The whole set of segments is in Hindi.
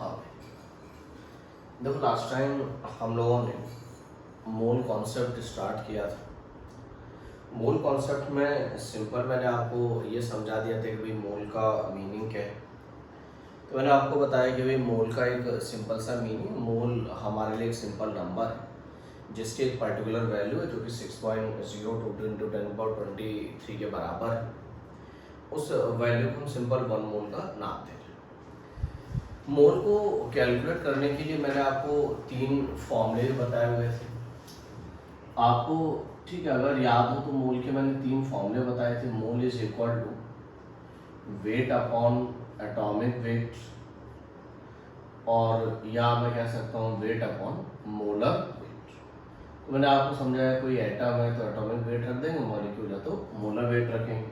हाँ, देखो लास्ट टाइम हम लोगों ने मोल कॉन्सेप्ट स्टार्ट किया था। मोल कॉन्सेप्ट में सिंपल मैंने आपको ये समझा दिया था कि भाई मोल का मीनिंग क्या है। तो मैंने आपको बताया कि भाई मोल का एक सिंपल सा मीनिंग, मोल हमारे लिए एक सिंपल नंबर है जिसकी एक पर्टिकुलर वैल्यू है जो कि 6.02 इंटू 10⁻23 के बराबर है। उस वैल्यू को हम सिंपल 1 मोल का नाम देते हैं। मोल को कैलकुलेट करने के लिए मैंने आपको 3 फॉर्मूले बताए हुए थे आपको, ठीक है। अगर याद हो तो मोल के मैंने 3 फॉर्मूले बताए थे। Mole is equal to weight upon atomic weight, और या मैं कह सकता हूँ वेट अपॉन मोलर वेट। तो मैंने आपको समझाया कोई एटम है तो एटॉमिक वेट रख देंगे, मॉलिक्यूल है तो मोलर वेट रखेंगे।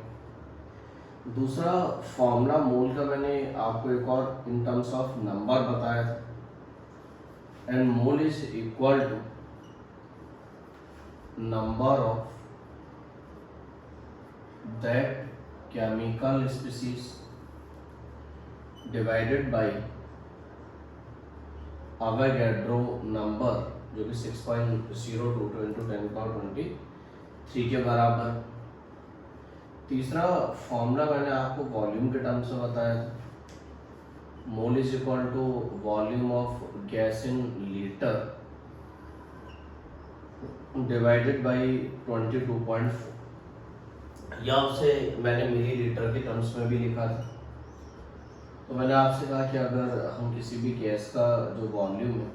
दूसरा फॉर्मूला मोल का मैंने आपको एक और इन टर्म्स ऑफ नंबर बताया था, and mole is equal to number of that chemical species divided by Avogadro number जो कि 6.022 इंटू 10⁻23 के बराबर। तीसरा फॉर्मूला मैंने आपको वॉल्यूम के टर्म्स में बताया था। Mole is equal to volume of gas in litre divided by 22.4, या उसे मैंने मिली लीटर के टर्म्स में भी लिखा था। तो मैंने आपसे कहा कि अगर हम किसी भी गैस का जो वॉल्यूम है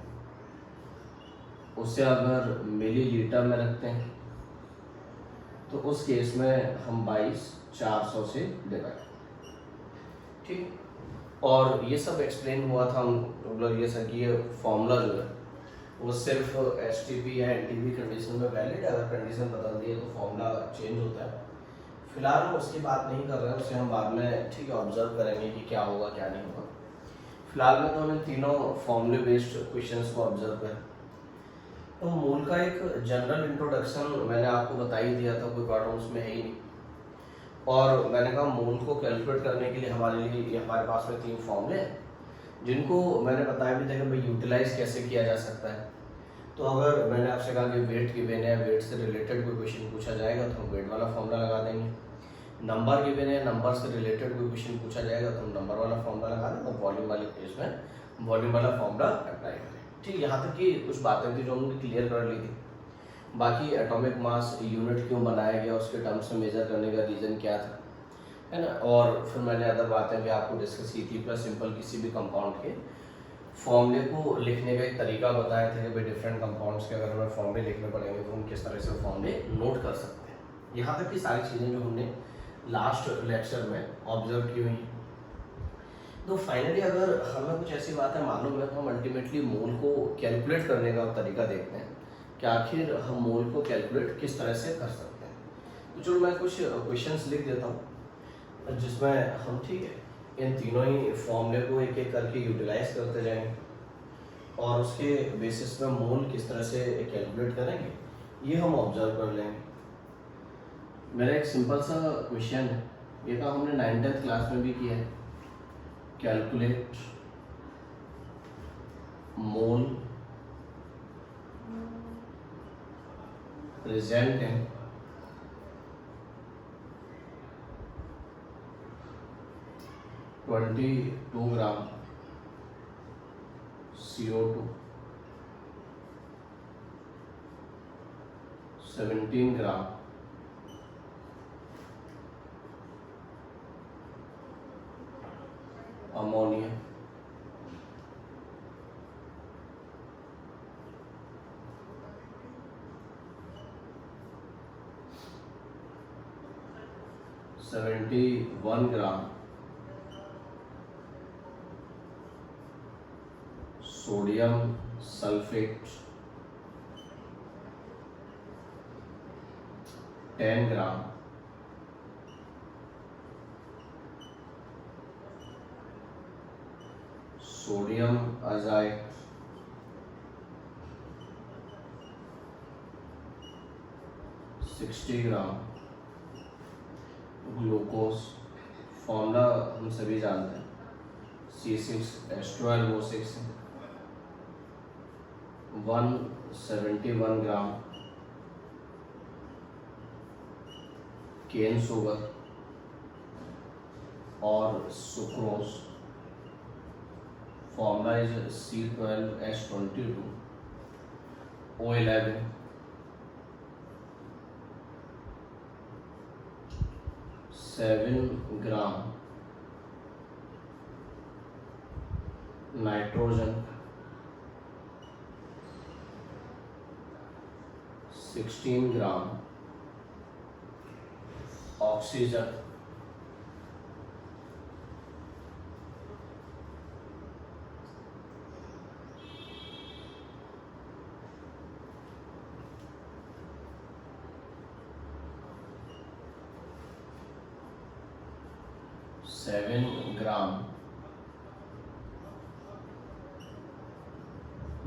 उसे अगर मिली लीटर में रखते हैं तो उस केस में हम 22,400 से डिवाइड, ठीक। और ये सब एक्सप्लेन हुआ था मतलब ये सर कि ये फॉर्मूला जो है वो सिर्फ एसटीपी या एनटीपी कंडीशन में वैलिड है। अगर कंडीशन बदल दी है तो फॉर्मूला चेंज होता है। फिलहाल हम उसकी बात नहीं कर रहे हैं, उसे हम बाद में ठीक है ऑब्जर्व करेंगे कि क्या होगा क्या नहीं होगा। फिलहाल में तो हम इन तीनों फॉर्मूले बेस्ड क्वेश्चंस को ऑब्जर्व करें। तो मोल का एक जनरल इंट्रोडक्शन मैंने आपको बता ही दिया था, कोई प्रॉब्लम उसमें है ही नहीं। और मैंने कहा मोल को कैलकुलेट करने के लिए हमारे पास में 3 फॉर्मूले हैं जिनको मैंने बताया भी था कि भाई यूटिलाइज कैसे किया जा सकता है। तो अगर मैंने आपसे कहा कि वेट गिवन है, वेट से रिलेटेड कोई क्वेश्चन पूछा जाएगा तो हम वेट वाला फॉर्मूला लगा देंगे। नंबर गिवन है, नंबर से रिलेटेड कोई क्वेश्चन पूछा जाएगा तो हम नंबर वाला फॉर्मूला लगा देंगे, और वॉल्यूम वाले केस में वॉल्यूम वाला फॉर्मूला अप्लाई करें। ठीक, यहाँ तक की कुछ बातें थी जो हमने क्लियर कर ली थी। बाकी एटॉमिक मास यूनिट क्यों बनाया गया, उसके टर्म्स में मेजर करने का रीज़न क्या था, है ना। और फिर मैंने अदर बातें भी आपको डिस्कस की थी, प्लस सिंपल किसी भी कंपाउंड के फॉर्मूले को लिखने का एक तरीका बताया था कि भाई डिफरेंट कंपाउंड्स के अगर हमें फॉर्मूले लिखने पड़ेंगे तो हम किस तरह से फॉर्मूले नोट कर सकते हैं। यहाँ तक की सारी चीज़ें जो हमने लास्ट लेक्चर में ऑब्जर्व की हुई। तो फाइनली अगर हमें कुछ ऐसी बातें मालूम है तो हम अल्टीमेटली मोल को कैलकुलेट करने का तरीका देखते हैं कि आखिर हम मोल को कैलकुलेट किस तरह से कर सकते हैं। तो चलो मैं कुछ क्वेश्चंस लिख देता हूँ जिसमें हम ठीक है इन तीनों ही फॉर्मूले को एक एक करके यूटिलाइज करते जाएंगे और उसके बेसिस पे मोल किस तरह से कैलकुलेट करेंगे ये हम ऑब्जर्व कर लेंगे। मेरा एक सिंपल सा क्वेश्चन है, ये तो हमने 9th क्लास में भी किया है। Calculate mole present in 22 gram CO2, 17 gram ammonia, 71 gram sodium sulphate, 10 gram sodium azide, 60 gram glucose. Formula हम सभी जानते हैं C6H12O6 171 ग्राम केन शुगर और sucrose, formula is C12H22O11 7 gram nitrogen 16 gram oxygen 7 gram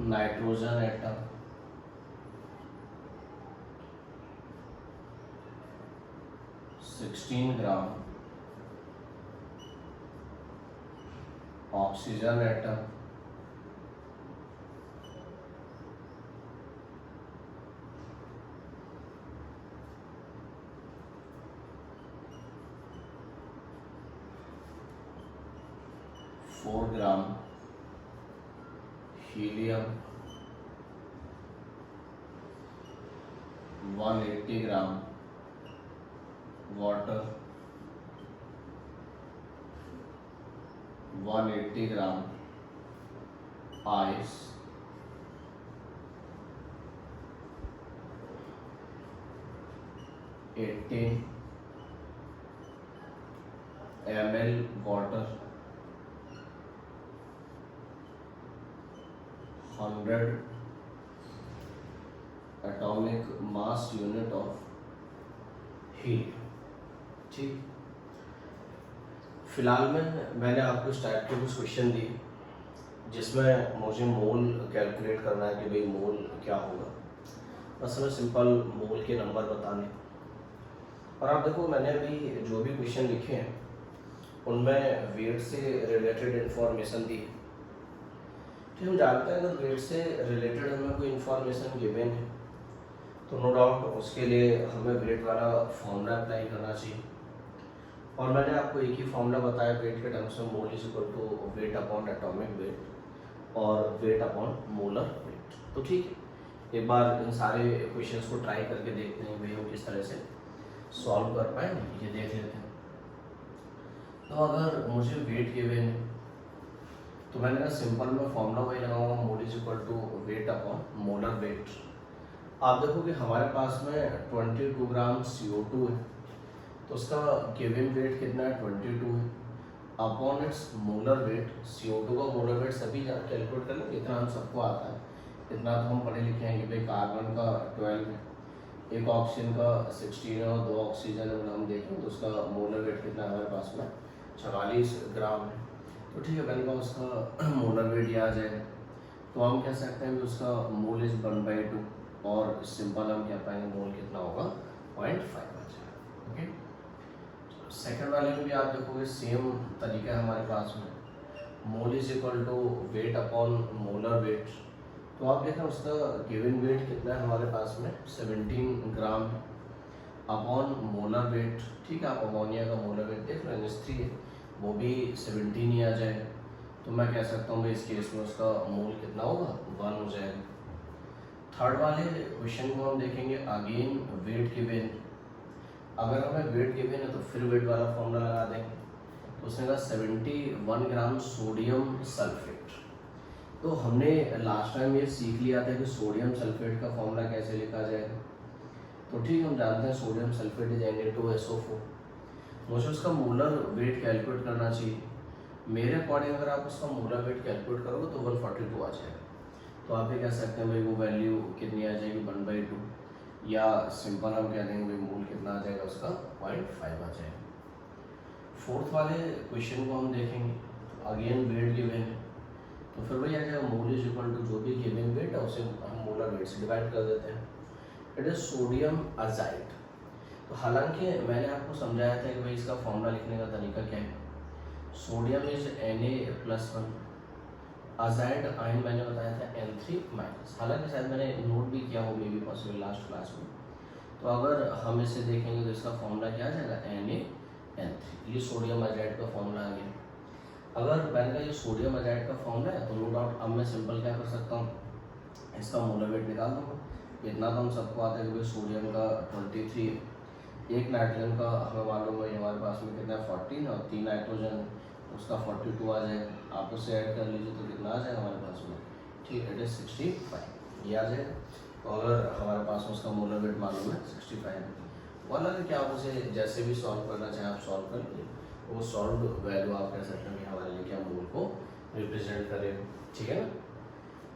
nitrogen atom 16 gram oxygen atom 4 gram helium 180 gram water 180 gram ice 18 ml water 100 atomic mass unit of heat. ठीक, फिलहाल में मैंने आपको इस टाइप के कुछ क्वेश्चन दिए जिसमें मुझे मोल कैलकुलेट करना है कि भाई मोल क्या होगा, बस हमें सिंपल मोल के नंबर बताने। और आप देखो मैंने अभी जो भी क्वेश्चन लिखे हैं उनमें वेट से रिलेटेड इन्फॉर्मेशन दी है। तो हम जानते हैं अगर वेट से रिलेटेड हमें कोई इन्फॉर्मेशन गिवन है तो नो डाउट उसके लिए हमें वेट वाला फॉर्मूला अप्लाई करना चाहिए। और मैंने आपको एक ही फॉर्मूला बताया वेट के टर्म्स में, mole is equal to weight upon atomic weight और वेट अपॉन मोलर वेट। तो ठीक है, एक बार इन सारे क्वेश्चंस को ट्राई करके देखते हैं भाई हम किस तरह से सॉल्व कर पाए, ये देख लेते हैं। तो अगर मुझे वेट गिवन है तो मैंने कहा सिंपल में फॉर्मूला वही लगाऊंगा, mole is equal to weight upon molar weight. आप देखो कि हमारे पास में 22 ग्राम CO2 है तो उसका गिवन वेट कितना है 22 है upon its molar weight. CO2 का मोलर वेट सभी कैलकुलेट कर लेंगे, इतना हम सबको आता है, इतना तो हम पढ़े लिखे हैं कि भाई कार्बन का 12 है, एक ऑक्सीजन का 16 है और 2 ऑक्सीजन अगर हम देखें तो उसका मोलर वेट कितना है हमारे पास में 44 ग्राम है। तो ठीक है, मैंने कहा उसका मोलर वेट ये आ जाएगा तो हम कह सकते हैं कि उसका मोल इज 1/2 और सिंपल हम कह पाएंगे मोल कितना होगा 0.5 आ जाएगा। ओके, सेकंड वाले में भी आप देखोगे सेम तरीका है हमारे पास में, mole is equal to weight upon molar weight. तो आप देखें उसका गिवन वेट कितना है हमारे पास में 17 ग्राम अपॉन मोलर वेट। ठीक है, आप अमोनिया का मोलर वेट देख रहे हैं NH3 है वो भी 17 ही आ जाएगा, तो मैं कह सकता हूँ इस केस में उसका मोल कितना होगा 1 हो जाएगा। थर्ड वाले क्वेश्चन को हम देखेंगे, अगेन वेट गिवन, अगर हमें वेट गिवन है तो फिर वेट वाला फॉर्मूला लगा देंगे। तो उसने कहा 71 ग्राम सोडियम सल्फेट। तो हमने लास्ट टाइम ये सीख लिया था कि सोडियम सल्फेट का फॉर्मूला कैसे लिखा जाएगा। तो ठीक, हम जानते हैं सोडियम सल्फेट इज Na2SO4। मुझे उसका मोलर वेट कैलकुलेट करना चाहिए। मेरे अकॉर्डिंग अगर आप उसका मोलर वेट कैलकुलेट करोगे तो 142 आ जाएगा। तो आप ये कह सकते हैं भाई वो वैल्यू कितनी आ जाएगी 1/2, या सिंपल हम कह देंगे भाई मोल कितना आ जाएगा उसका 0.5 आ जाएगा। फोर्थ वाले क्वेश्चन को हम देखेंगे, अगेन वेट गिवन है तो फिर वही आ जाएगा मोल इज इक्वल टू जो भी गिवन वेट है उसे हम मोलर वेट से डिवाइड कर देते हैं। It is sodium azide. तो हालांकि मैंने आपको समझाया था कि भाई इसका फॉर्मूला लिखने का तरीका क्या है, sodium is Na+1, azide ion मैंने बताया था N3-, हालांकि शायद मैंने नोट भी किया हो, may be possible last class में। तो अगर हम इसे देखेंगे तो इसका फॉर्मूला क्या आ जाएगा, NaN3, ये सोडियम अजाइड का फॉर्मूला आ गया। अगर मैंने कहा ये सोडियम अजाइड का फॉर्मूला है तो नो डाउट अब मैं सिंपल क्या कर सकता हूँ, इसका मोलर वेट निकाल दूँगा। इतना तो हम सबको आता है कि भाई सोडियम का 23 है, एक नाइट्रोजन का हमें मालूम है हमारे पास में कितना है 14, और 3 नाइट्रोजन उसका 42 आ जाएगा। आप उससे ऐड कर लीजिए तो कितना आ जाएगा हमारे पास में, ठीक है, इट इज 65, ये आ जाएगा। तो अगर हमारे पास में उसका मोलर वेट मालूम है 65 है, वाला कि आप उसे जैसे भी सॉल्व करना चाहें आप सॉल्व कर लीजिए, वो सॉल्व वैल्यू आप कह सकते हैं हमारे लिए क्या मोल को रिप्रेजेंट करेगा, ठीक है ना।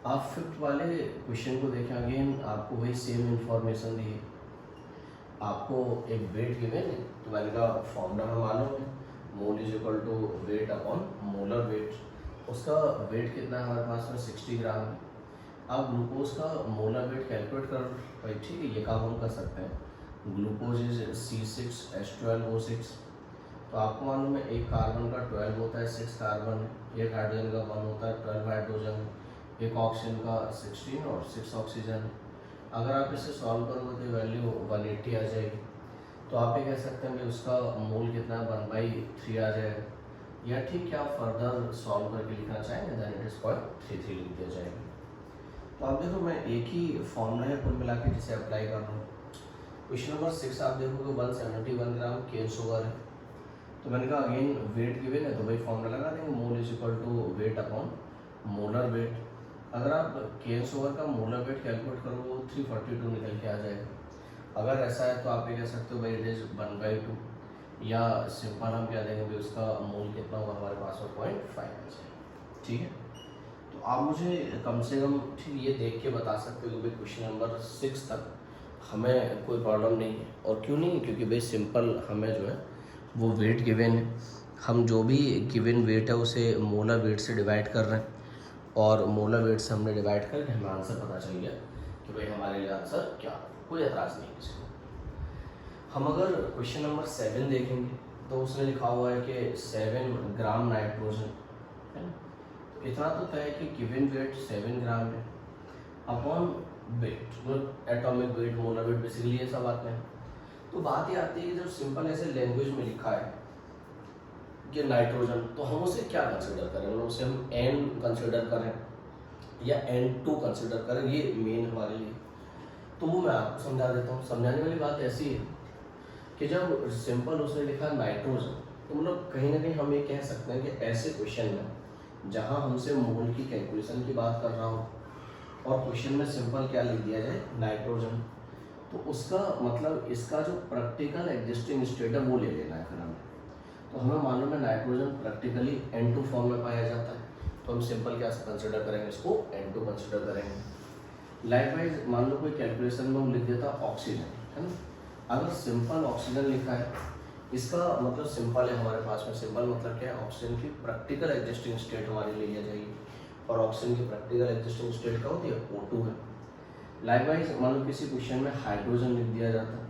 आप फिफ्थ वाले क्वेश्चन को देखें, अगेन आपको वही सेम इंफॉर्मेशन दी है, आपको एक वेट गिवन है, तो मैंने कहा फॉर्मूला में मालूम है, mole is equal to weight upon molar weight. उसका वेट कितना है हमारे पास में 60 ग्राम है। आप ग्लूकोज का मोलर वेट कैलकुलेट कर भाई, ठीक है, ये काम हम कर सकते हैं। ग्लूकोज इज C6H12O6, तो आपको मालूम है एक कार्बन का 12 होता है, 6 कार्बन, एक हाइड्रोजन का 1 होता है, 12 हाइड्रोजन, एक ऑक्सीजन का 16 और 6 ऑक्सीजन। अगर आप इसे सॉल्व करोगे तो वैल्यू 180 आ जाएगी। तो आप ये कह सकते हैं कि उसका मोल कितना 1/3 आ जाएगा, या ठीक क्या फर्दर सॉल्व करके लिखना चाहेंगे दैन इट इज 0.33 लिख दिया जाएगा। तो आप देखो मैं एक ही फॉर्मूला है कुल मिला के जिसे अप्लाई कर रहा हूँ। क्वेश्चन नंबर 6 आप देखोगे 171 ग्राम केन शुगर है, तो मैंने कहा अगेन वेट गिवन है तो भाई फॉर्मूला लगा देंगे, mole is equal to weight upon molar weight. अगर आप केन शुगर का मोलर वेट कैलकुलेट करोगे वो 342 निकल के आ जाएगा। अगर ऐसा है तो आप ये कह सकते हो भाई इट इज 1/2, या सिंपल हम क्या देंगे भाई उसका मोल कितना होगा हमारे पास में 0.5 आ जाएगा, ठीक है। तो आप मुझे कम से कम ठीक ये देख के बता सकते हो कि भाई क्वेश्चन नंबर 6 तक हमें कोई प्रॉब्लम नहीं है। और क्यों नहीं, क्योंकि भाई सिंपल हमें जो है वो वेट गिवन है, हम जो भी गिवन वेट है उसे मोलर वेट से डिवाइड कर रहे हैं, और मोलर वेट से हमने डिवाइड करके हमें आंसर पता चल गया कि भाई हमारे लिए आंसर क्या, कोई एतराज़ नहीं किसी को। हम अगर क्वेश्चन नंबर 7 देखेंगे तो उसने लिखा हुआ है कि 7 ग्राम नाइट्रोजन है ना, तो इतना तो तय है कि गिवन वेट 7 ग्राम है अपॉन वेट, मतलब atomic weight molar wait basically ये सब आते हैं। तो बात ये आती है कि जब सिंपल ऐसे लैंग्वेज में लिखा है कि नाइट्रोजन, तो हम उसे क्या कंसिडर करें, मतलब उसे हम N कंसिडर करें या N2 कंसिडर करें, ये मेन हमारे लिए। तो वो मैं आपको समझा देता हूँ। समझाने वाली बात ऐसी है कि जब सिंपल उसने लिखा नाइट्रोजन, तो मतलब कहीं ना कहीं हम ये कह सकते हैं कि ऐसे क्वेश्चन में जहाँ हमसे मोल की कैलकुलेशन की बात कर रहा हूँ और क्वेश्चन में सिंपल क्या लिख दिया जाए नाइट्रोजन, तो उसका मतलब इसका जो प्रैक्टिकल एग्जिस्टिंग स्टेट है वो ले लेना है फिर हमें। तो हमें मालूम है नाइट्रोजन प्रैक्टिकली N2 फॉर्म में पाया जाता है, तो हम सिंपल क्या कंसिडर करेंगे, इसको N2 कंसिडर करेंगे। लाइकवाइज मान लो कोई कैलकुलेशन में हम लिख देता ऑक्सीजन, है ना। अगर सिंपल ऑक्सीजन लिखा है, इसका मतलब सिंपल है हमारे पास में, सिंपल मतलब क्या है, ऑक्सीजन की प्रैक्टिकल एग्जिस्टिंग स्टेट हमारी ले लिया जाएगी, और ऑक्सीजन की प्रैक्टिकल एग्जिस्टिंग स्टेट क्या होती है, O2 है। लाइकवाइज मान लो किसी क्वेश्चन में हाइड्रोजन लिख दिया जाता है,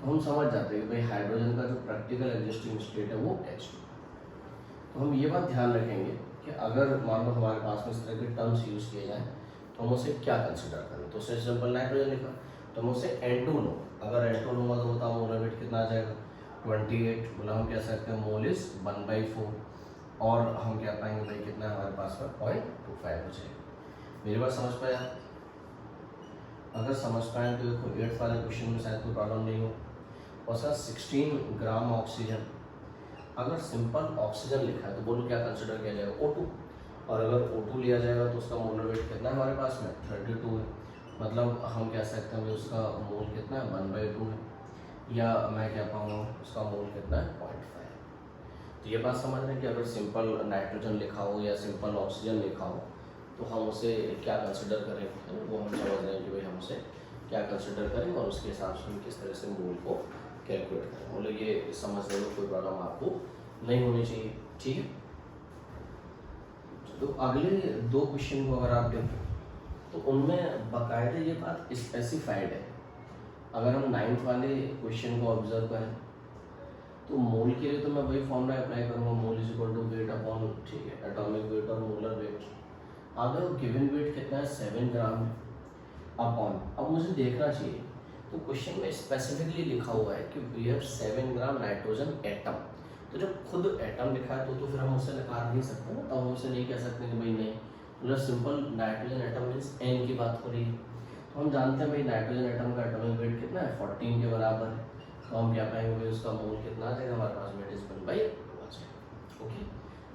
तो हम समझ जाते हैं कि भाई हाइड्रोजन का जो प्रैक्टिकल एग्जिस्टिंग स्टेट है वो H2। तो हम ये बात ध्यान रखेंगे कि अगर मान लो हमारे पास में इस तरह के टर्म्स यूज़ किए जाएँ तो हम उसे क्या कंसिडर करें, तो उससे सिंपल नाइट्रोजन लिखा तो हम उसे N2 लो, अगर N2 लूँगा तो बताओ मोलर वेट कितना आ जाएगा 28, बोला हम कह सकते हैं मोल इज 1/4, और हम क्या पाएंगे भाई कितना है हमारे पास में 0.25 हो जाएगा। मेरी बात समझ पाया? अगर समझ पाए तो देखो 8th वाले क्वेश्चन में शायद कोई प्रॉब्लम नहीं हो। और सर 16 ग्राम ऑक्सीजन, अगर सिंपल ऑक्सीजन लिखा है तो बोलो क्या कंसिडर किया जाएगा, O2, और अगर O2 लिया जाएगा तो उसका मोलर वेट कितना है हमारे पास में 32 है, मतलब हम कह सकते हैं उसका मोल कितना है 1/2 है, या मैं क्या पाऊँगा उसका मोल कितना है 0.5। तो ये बात समझ रहे हैं कि अगर सिंपल नाइट्रोजन लिखा हो या सिंपल ऑक्सीजन लिखा हो तो हम उसे क्या कंसिडर करें, है ना, वो हम समझ रहे हैं कि भाई हम उसे क्या कंसिडर करें और उसके हिसाब से हम किस तरह से मोल को कैलकुलेट करें। मतलब ये समझने में कोई प्रॉब्लम आपको नहीं होनी चाहिए, ठीक है। तो अगले 2 क्वेश्चन को अगर आप देखें तो उनमें बाकायदा ये बात स्पेसिफाइड है। अगर हम 9th वाले क्वेश्चन को ऑब्जर्व करें तो तो मोल के लिए तो मैं वही फॉर्मूला अप्लाई करूँगा, mole is equal to weight upon, ठीक है, एटॉमिक वेट और मोलर वेट। अगर गिवन वेट कितना है 7 ग्राम अपॉन, अब मुझे देखना चाहिए तो क्वेश्चन में स्पेसिफिकली लिखा हुआ है कि we have 7 gram nitrogen atom. तो जब खुद एटम लिखा है तो फिर हम उससे नकार नहीं सकते ना, तो हम उसे नहीं कह सकते कि भाई नहीं, मतलब simple nitrogen atom means N की बात हो रही है। तो हम जानते हैं भाई नाइट्रोजन एटम का एटॉमिक वेट कितना है, 14 के बराबर है। तो हम क्या पाएंगे भाई, उसका मोल कितना आ जाएगा हमारे पास, वेट इज 1/2 ओके,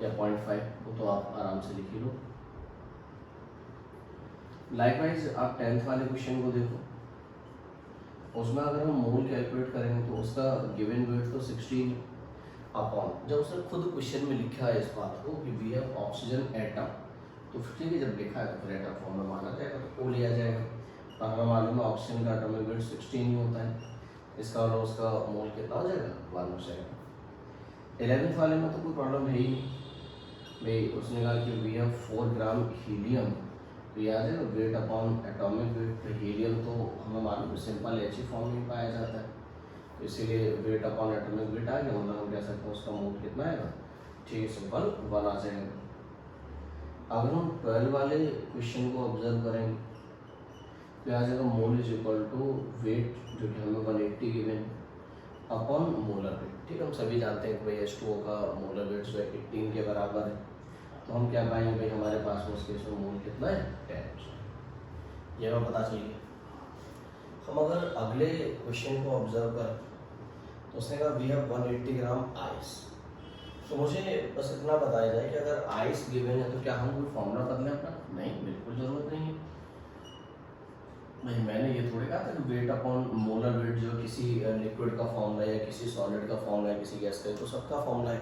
या 0.5, वो तो आप आराम से लिख ही लो। लाइकवाइज आप 10th वाले क्वेश्चन को देखो, उसमें अगर हम मोल कैलकुलेट करेंगे तो उसका गिवन वेट तो 16 अपॉन, जब उसने खुद क्वेश्चन में लिखा है इस बात को कि वी हैव ऑक्सीजन एटम, तो ठीक है, जब लिखा है तो फिर एटम फॉर्म में माना जाएगा, तो ओ लिया जाएगा। और हमें मालूम है ऑक्सीजन का एटॉमिक वेट 16 ही होता है, इसका मतलब उसका मोल कितना हो जाएगा, 1 हो जाएगा। 11th वाले में तो कोई प्रॉब्लम है ही नहीं भाई, उसने कहा कि वी हैव 4 ग्राम हीलियम, तो याद है wait upon atomic wait, helium तो हमें मालूम है सिंपल एच फॉर्म में पाया जाता है, तो इसीलिए वेट अपॉन एटॉमिक वेट आ गया, मतलब हम कह सकते हैं उसका मोल कितना आएगा, ठीक है, सिंपल 1 आ जाएगा। अगर हम 12 वाले क्वेश्चन को ऑब्जर्व करेंगे तो आ जाएगा mole is equal to weight, जो कि हमें 180 गिवन अपॉन मोलर वेट, ठीक है, हम सभी जानते हैं कि भाई H2O का मोलर वेट जो है 18 के बराबर है, तो हम क्या पाएंगे भाई, हमारे पास में उसके इसमें मोल कितना है, 10, ये हमें पता चलिए। हम अगर अगले क्वेश्चन को ऑब्जर्व करें तो उसने कहा वी हैव 180 ग्राम आइस, तो मुझे बस इतना बताया जाए कि अगर आइस गिवन है तो क्या हम कोई फॉर्मूला बदलें अपना, नहीं, बिल्कुल ज़रूरत नहीं है भाई। मैंने ये थोड़ी कहा था कि वेट अपॉन मोलर वेट जो किसी लिक्विड का फॉर्मूला है या किसी सॉलिड का फॉर्मूला है, किसी गैस का, तो सबका फॉर्मूला है,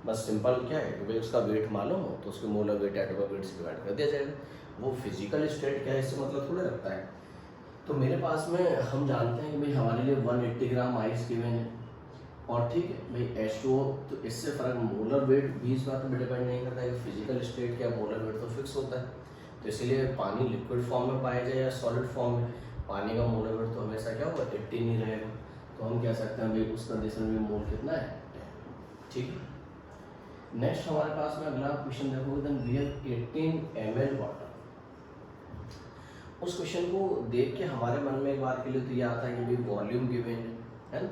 बस सिंपल क्या है कि भाई उसका वेट मालूम हो तो उसके मोलर वेट एटॉमिक वेट से डिवाइड कर दिया जाएगा। वो फिजिकल स्टेट क्या है इससे मतलब थोड़ा रखता है। तो मेरे पास में हम जानते हैं कि भाई हमारे लिए 180 ग्राम आइस गिवन है, और ठीक है भाई H2O, तो इससे फर्क मोलर वेट भी इस बात पर डिपेंड नहीं करता है कि फिजिकल स्टेट क्या, मोलर वेट तो फिक्स होता है। तो इसीलिए पानी लिक्विड फॉर्म में पाया जाए या सॉलिड फॉर्म में, पानी का मोलर वेट तो हमेशा क्या होगा, 18 ही रहेगा। तो हम कह सकते हैं भाई उस कंडीशन में मोल कितना है, 10, ठीक है। नेक्स्ट हमारे पास में अगला क्वेश्चन देखोगे, then we have 18 ml water. उस क्वेश्चन को देख के हमारे मन में एक बार के लिए तो ये आता है कि भाई वॉल्यूम गिवन है ना,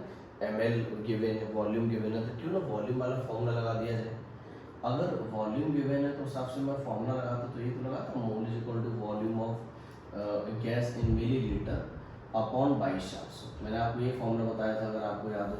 ml गिवन है, वॉल्यूम गिवन है, तो क्यों ना वॉल्यूम वाला फॉर्मूला लगा दिया जाए। अगर वॉल्यूम गिवन है तो हिसाब से मैं फॉर्मूला लगाता तो ये तो लगाता mole is equal to volume of gas in millilitre upon 2200। मैंने आपको ये फॉर्मूला बताया था अगर आपको याद हो,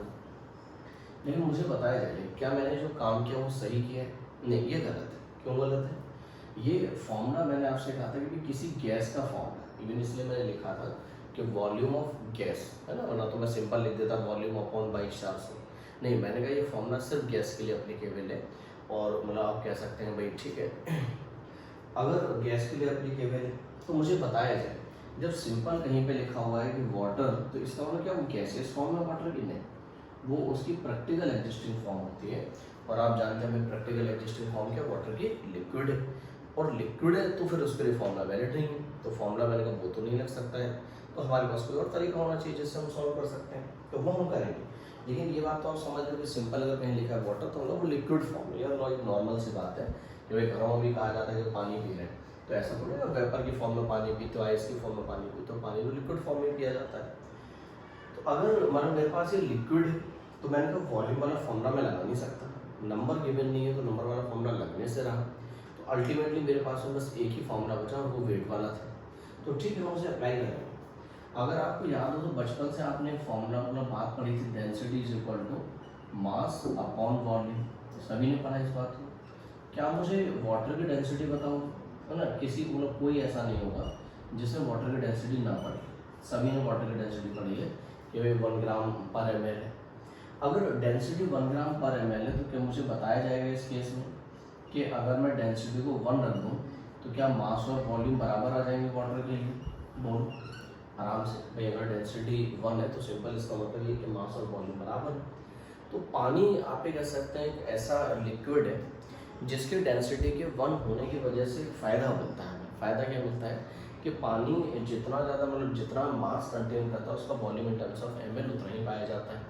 लेकिन मुझे बताया जाए क्या मैंने जो काम किया वो सही किया है, नहीं ये गलत है। क्यों गलत है, ये फॉर्मूला मैंने आपसे कहा था कि किसी गैस का फॉर्मूला, इवन इसलिए मैंने लिखा था कि वॉल्यूम ऑफ गैस है ना, वरना तो मैं सिंपल लिख देता वॉल्यूम अपॉन 2200। नहीं, मैंने कहा ये फॉर्मूला सिर्फ गैस के लिए अप्लीकेबल है, और मतलब आप कह सकते हैं भाई ठीक है अगर गैस के लिए अप्लीकेबल है तो मुझे बताया जाए, जब सिंपल कहीं पे लिखा हुआ है कि वाटर, तो इसका मतलब क्या वो गैसियस फॉर्म में वाटर की नहीं, वो उसकी प्रैक्टिकल एग्जिस्टिंग फॉर्म होती है। और आप जानते हैं प्रैक्टिकल एग्जिस्टिंग फॉर्म क्या, वाटर की लिक्विड है, और लिक्विड है तो फिर उसके लिए फॉर्मूला वैलिड नहीं है, तो फॉर्मूला मैंने कहा वो तो नहीं लग सकता है, तो हमारे पास कोई और तरीका होना चाहिए जिससे हम सॉल्व कर सकते हैं, तो वो हम करेंगे। लेकिन ये बात तो आप समझ लो कि सिंपल अगर कहीं लिखा है वाटर तो मतलब वो लिक्विड फॉर्म है, यार नॉर्मल सी बात है कि भाई घरों में भी कहा जाता है कि पानी पी रहे हैं, तो ऐसा थोड़ी ना वेपर की फॉर्म में पानी पी, तो आइस की फॉर्म में पानी पी, तो पानी तो लिक्विड फॉर्म में पिया जाता है। तो अगर मतलब मेरे पास ये लिक्विड है तो मैंने कहा वॉल्यूम वाला फॉर्मूला मैं लगा नहीं सकता, नंबर गिवन नहीं है तो नंबर वाला फॉर्मूला लगने से रहा, तो अल्टीमेटली मेरे पास में बस एक ही फॉर्मूला बचा और वो वेट वाला था। तो ठीक है, हम उसे अप्लाई करेंगे। अगर आपको याद हो तो बचपन से आपने फॉर्मूला मतलब बात पढ़ी थी, density is equal to mass upon volume, सभी ने पढ़ा इस बात को। क्या मुझे वाटर की डेंसिटी बताओ, है ना, किसी मतलब कोई ऐसा नहीं होगा जिसने वाटर की डेंसिटी ना पढ़ी, सभी ने वाटर की डेंसिटी पढ़ी है कि भाई 1 ग्राम पर ml है। अगर डेंसिटी 1 ग्राम पर ml है तो क्या मुझे बताया जाएगा इस केस में कि अगर मैं डेंसिटी को 1 रख दूँ तो क्या मास और वॉल्यूम बराबर आ जाएंगे वाटर के लिए, बोलो आराम से भाई। अगर डेंसिटी 1 है तो सिंपल इसका मतलब ये कि मास और वॉल्यूम बराबर है। तो पानी आप ये कह सकते हैं एक ऐसा लिक्विड है जिसके डेंसिटी के 1 होने की वजह से फ़ायदा मिलता है। फ़ायदा क्या मिलता है कि पानी जितना ज़्यादा मतलब जितना मास कंटेन करता है उसका volume in terms of ml उतना ही पाया जाता है।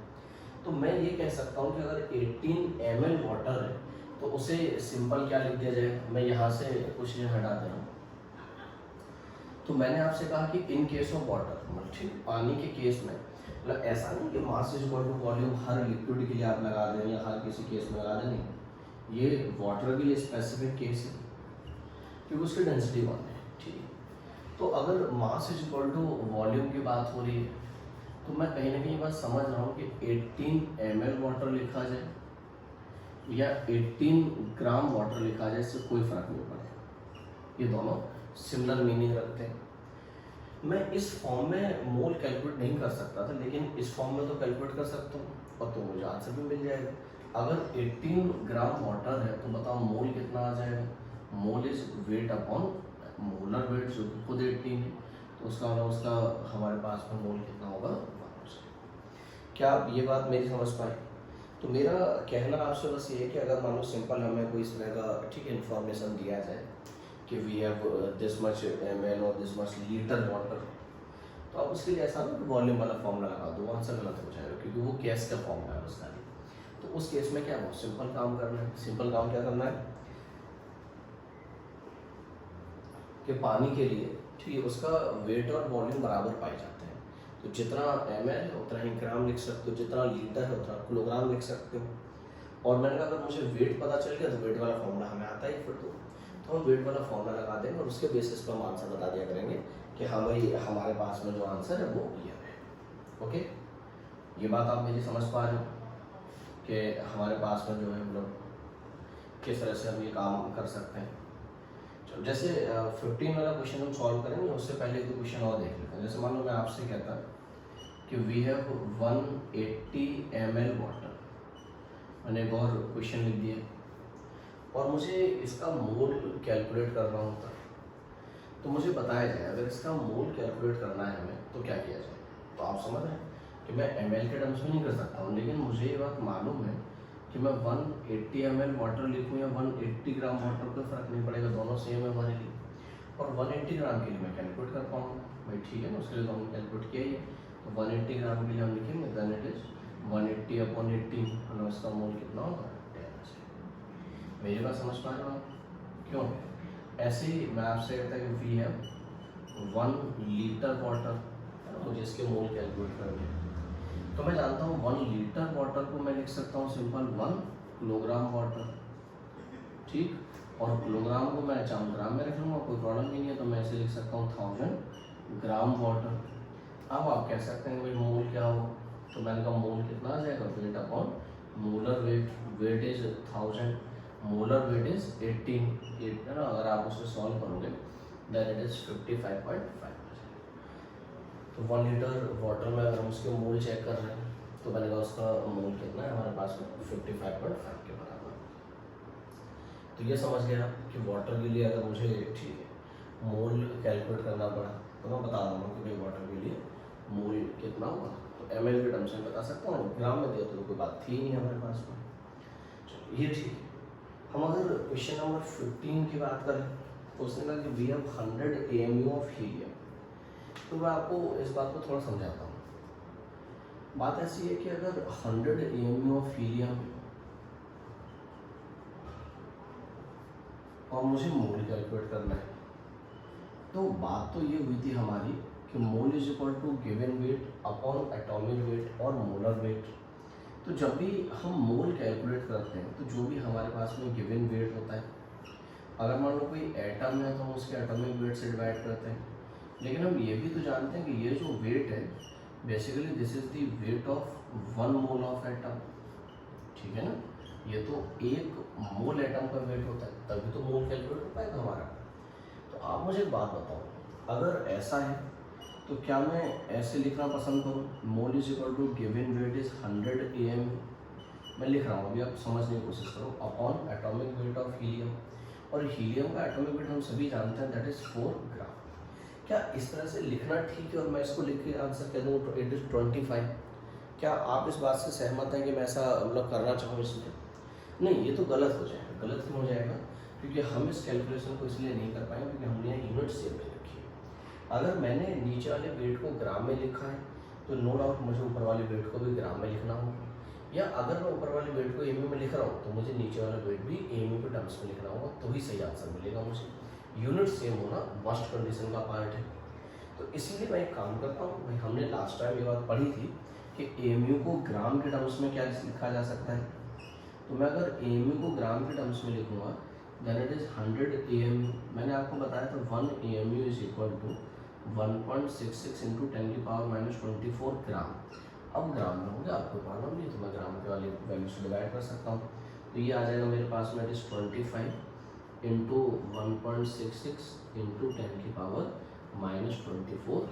तो मैं ये कह सकता हूँ कि अगर 18 ml वाटर है तो उसे सिंपल क्या लिख दिया जाए। मैं यहाँ से कुछ हटा दे रहा हूँ। तो मैंने आपसे कहा कि इन केस ऑफ वाटर, मतलब ठीक पानी के केस में, मतलब ऐसा नहीं कि mass is equal to volume हर लिक्विड के लिए आप लगा दें या हर किसी केस में लगा दें, नहीं, ये वाटर के लिए स्पेसिफिक केस है क्योंकि उसकी डेंसिटी 1 है। ठीक है, तो अगर mass is equal to volume की बात हो रही है तो मैं कहीं ना कहीं बात समझ रहा हूँ कि 18 ml वाटर लिखा जाए या 18 ग्राम वाटर लिखा जाए, इससे कोई फर्क नहीं पड़ेगा, ये दोनों सिमिलर मीनिंग रखते हैं। मैं इस फॉर्म में मोल कैलकुलेट नहीं कर सकता था, लेकिन इस फॉर्म में तो कैलकुलेट कर सकता हूँ और तो मुझे आंसर भी मिल जाएगा। अगर 18 ग्राम वाटर है तो बताओ मोल कितना आ जाएगा। Mole is wait upon molar wait, जो कि खुद 18 है, तो उसका हमारे पास में मोल कितना होगा। क्या आप ये बात मेरी समझ पाए? तो मेरा कहना आपसे बस ये है कि अगर मान लो सिंपल हमें कोई इस तरह का ठीक इन्फॉर्मेशन दिया जाए कि we have this much ml और दिस मच लीटर वाटर, तो आप उसके लिए ऐसा ना कि वॉल्यूम वाला फॉर्मूला लगा दो, आंसर गलत हो जाएगा क्योंकि वो गैस का फॉर्मूला है उसका। तो उस केस में क्या बहुत सिंपल काम करना है। सिंपल काम क्या करना है कि पानी के लिए ठीक है उसका वेट और वॉल्यूम बराबर पाए जाते हैं, तो जितना ml है उतना ही ग्राम लिख सकते हो, जितना लीटर है उतना किलोग्राम लिख सकते हो। और मैंने कहा अगर मुझे वेट पता चल गया तो वेट वाला फॉर्मूला हमें आता ही फिर तो हम वेट वाला फॉर्मूला लगा देंगे और उसके बेसिस पर हम आंसर बता दिया करेंगे कि हाँ भाई हमारे पास में जो आंसर है वो ये है। ओके, ये बात आप मेरी समझ पा रहे हो कि हमारे पास में जो है मतलब किस तरह से हम ये काम कर सकते हैं। चलो जैसे 15 वाला क्वेश्चन हम सॉल्व करेंगे, उससे पहले एक क्वेश्चन और देख लेते हैं। जैसे मान लो मैं आपसे कहता कि वी हैव 180 ml वाटर, मैंने एक और क्वेश्चन लिख दिया और मुझे इसका मोल कैलकुलेट करना होता तो मुझे बताया जाए अगर इसका मोल कैलकुलेट करना है हमें तो क्या किया जाए। तो आप समझ रहे हैं कि मैं ml के टर्म्स में नहीं कर सकता हूँ, लेकिन मुझे ये बात मालूम है कि मैं 180 ml वाटर लिखूँ या 180 ग्राम वाटर, कोई फर्क नहीं पड़ेगा, दोनों सेम है हमारे लिए। और 180 ग्राम के लिए मैं कैलकुलेट कर पाऊँगा भाई, ठीक है ना, उसके लिए तो हमने कैलकुलेट किया ही है। तो 180 ग्राम के लिए हम लिखेंगे देन इट इज 180/18, और उसका मोल कितना होगा 10। मेरी बात समझ पा रहे हो आप? क्यों ऐसे ही मैं आपसे कहता कि वी हैव 1 लीटर वाटर, मुझे इसके मोल कैलकुलेट करने, तो मैं जानता हूँ 1 लीटर वाटर को मैं लिख सकता हूँ सिंपल 1 किलोग्राम वाटर, ठीक। और किलोग्राम को मैं चाहे ग्राम में रख लूँगा, कोई प्रॉब्लम नहीं है, तो मैं ऐसे लिख सकता हूँ 1000 ग्राम वाटर। अब आप कह सकते हैं भाई मोल क्या हो, तो मैंने कहा मोल कितना आ जाएगा, weight upon molar weight, weight is 1000, molar weight is 18 है ना। अगर आप उसे सॉल्व करोगे देन इट इज 55.5। तो 1 लीटर वाटर में अगर हम उसके मोल चेक कर रहे हैं तो मैंने कहा उसका मोल कितना है हमारे पास में 55.5 के बराबर। तो ये समझ गया कि वाटर के लिए अगर मुझे ठीक है मोल कैलकुलेट करना पड़ा तो मैं बता रहा हूँ कि भाई वाटर के लिए मोल कितना हुआ, तो ml के टर्म्स में बता सकता हूँ, ग्राम में दिया तो कोई बात थी नहीं हमारे पास में। चलो ये ठीक है। हम अगर क्वेश्चन नंबर 15 की बात करें तो उसने कहा कि we have 100 AMU of helium. तो मैं आपको इस बात को थोड़ा समझाता हूँ। बात ऐसी है कि अगर 100 AMU ऑफ हीलियम और मुझे मोल कैलकुलेट करना है, तो बात तो ये हुई थी हमारी कि mole is equal to given weight upon atomic weight और मोलर वेट। तो जब भी हम मोल कैलकुलेट करते हैं तो जो भी हमारे पास में गिवन वेट होता है, अगर मान लो कोई एटम है तो हम उसके एटॉमिक वेट से डिवाइड करते हैं। लेकिन हम ये भी तो जानते हैं कि ये जो वेट है basically this is the wait of 1 mole of atom, ठीक है ना। ये तो एक मोल एटम का वेट होता है, तभी तो मोल कैलकुलेट हो पाएगा हमारा। तो आप मुझे एक बात बताओ, अगर ऐसा है तो क्या मैं ऐसे लिखना पसंद करूँ, mole is equal to given weight is 100 AMU, मैं लिख रहा हूँ अभी, आप समझने की कोशिश करो, upon atomic weight of helium, और हीलियम का एटॉमिक वेट हम सभी जानते हैं दैट इज 4 ग्राम। क्या इस तरह से लिखना ठीक है और मैं इसको लिख के आंसर कह दूँ तो इट इज 25? क्या आप इस बात से सहमत हैं कि मैं ऐसा मतलब करना चाहूँ इसलिए? नहीं, ये तो गलत हो जाएगा। गलत क्यों हो जाएगा? क्योंकि हम इस कैलकुलेशन को इसलिए नहीं कर पाएंगे क्योंकि हमने यहाँ यूनिट सेम में रखी है। अगर मैंने नीचे वाले वेट को ग्राम में लिखा है तो नो डाउट मुझे ऊपर वाले वेट को भी ग्राम में लिखना होगा। या अगर मैं ऊपर वाले वेट को एमयू में लिख रहा हूँ तो मुझे नीचे वाला वेट भी एमयू के टर्म्स में लिखना होगा, तो ही सही आंसर मिलेगा मुझे। यूनिट सेम होना मस्ट कंडीशन का पार्ट है। तो इसीलिए मैं एक काम करता हूँ भाई, हमने लास्ट टाइम ये बात पढ़ी थी कि एमयू को ग्राम के टर्म्स में क्या लिखा जा सकता है। तो मैं अगर एमयू को ग्राम के टर्म्स में लिखूँगा देन इट इज़ 100 AMU। मैंने आपको बताया था 1 AMU is equal to 1.66 into 10⁻24 gram. अब ग्राम में होंगे, आपको प्रॉब्लम नहीं, तो मैं ग्राम के वाली वैल्यू से डिवाइड कर सकता हूँ। तो ये आ जाएगा मेरे पास में, इट इज़ 25 इंटू 1.66 इंटू 10⁻24।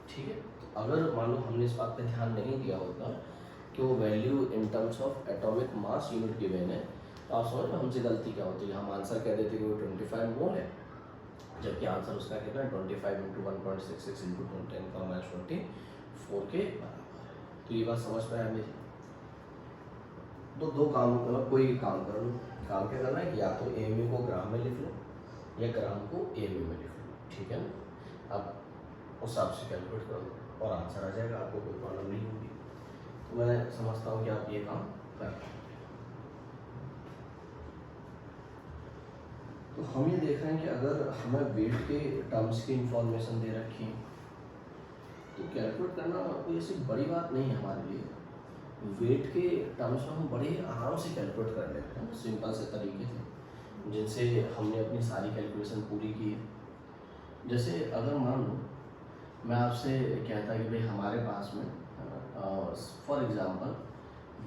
ठीक है। तो अगर मान लो हमने इस बात पे ध्यान नहीं दिया होता कि वो value in terms of atomic mass unit given है, तो आप समझ लो हमसे गलती क्या होती है। हम आंसर कह देते कि वो 25 मोल है, जबकि आंसर उसका कितना है 25 इंटू 1.66 इंटू 10⁻24 के बराबर। तो ये बात समझ में आया मेरी। तो दो काम, मतलब कोई काम कर लो, काम क्या करना है कि या तो एमयू को ग्राम में लिख लो या ग्राम को एमयू में लिख लो, ठीक है ना। अब उस हिसाब से कैलकुलेट कर लो और आंसर आ जाएगा, आपको कोई प्रॉब्लम नहीं होगी। तो मैं समझता हूँ कि आप ये काम कर पाओ। तो हम ये देख रहे हैं कि अगर हमें वेट के टर्म्स की इंफॉर्मेशन दे रखी है तो कैलकुलेट करना कोई ऐसी बड़ी बात नहीं है हमारे लिए। वेट के टर्म्स में हम बड़े आराम से कैलकुलेट कर लेते हैं, सिंपल से तरीके से जिनसे हमने अपनी सारी कैलकुलेशन पूरी की है। जैसे अगर मान लो मैं आपसे कहता कि भाई हमारे पास में for example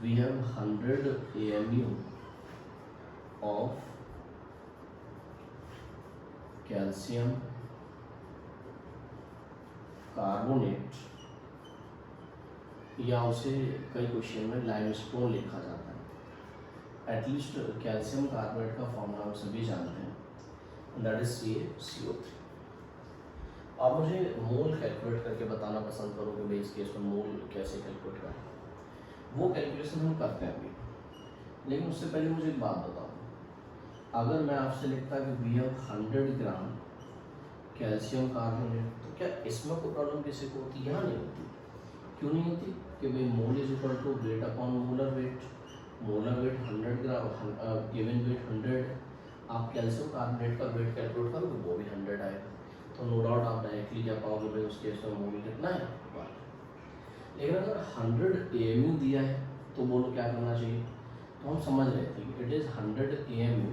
we have 100 AMU of calcium carbonate, या उसे कई क्वेश्चन में लाइमस्टोन लिखा जाता है। एटलीस्ट कैल्शियम कार्बोनेट का फॉर्मूला हम सभी जानते हैं, दैट इज CaCO3। आप मुझे मोल कैलकुलेट करके बताना पसंद करोगे भाई इस केस में मोल कैसे कैलकुलेट करें। वो कैलकुलेशन हम करते हैं अभी, लेकिन उससे पहले मुझे एक बात बताओ। अगर मैं आपसे लिखता कि we have 100 gram calcium carbonate, तो क्या इसमें कोई प्रॉब्लम किसी को होती? यहाँ नहीं होती। क्यों नहीं होती? कि भाई mole is equal to weight upon molar weight. Molar weight 100 gram, given weight 100 है। आप कैल्शियम कार्बोनेट का वेट कैलकुलेट करोगे वो भी 100 आएगा, तो नो डाउट आप डायरेक्टली क्या पाओगे भाई उस केस में मोल कितना है 1। लेकिन अगर 100 AMU दिया है तो बोलो क्या करना चाहिए। तो हम समझ रहे थे कि इट इज़ 100 AMU,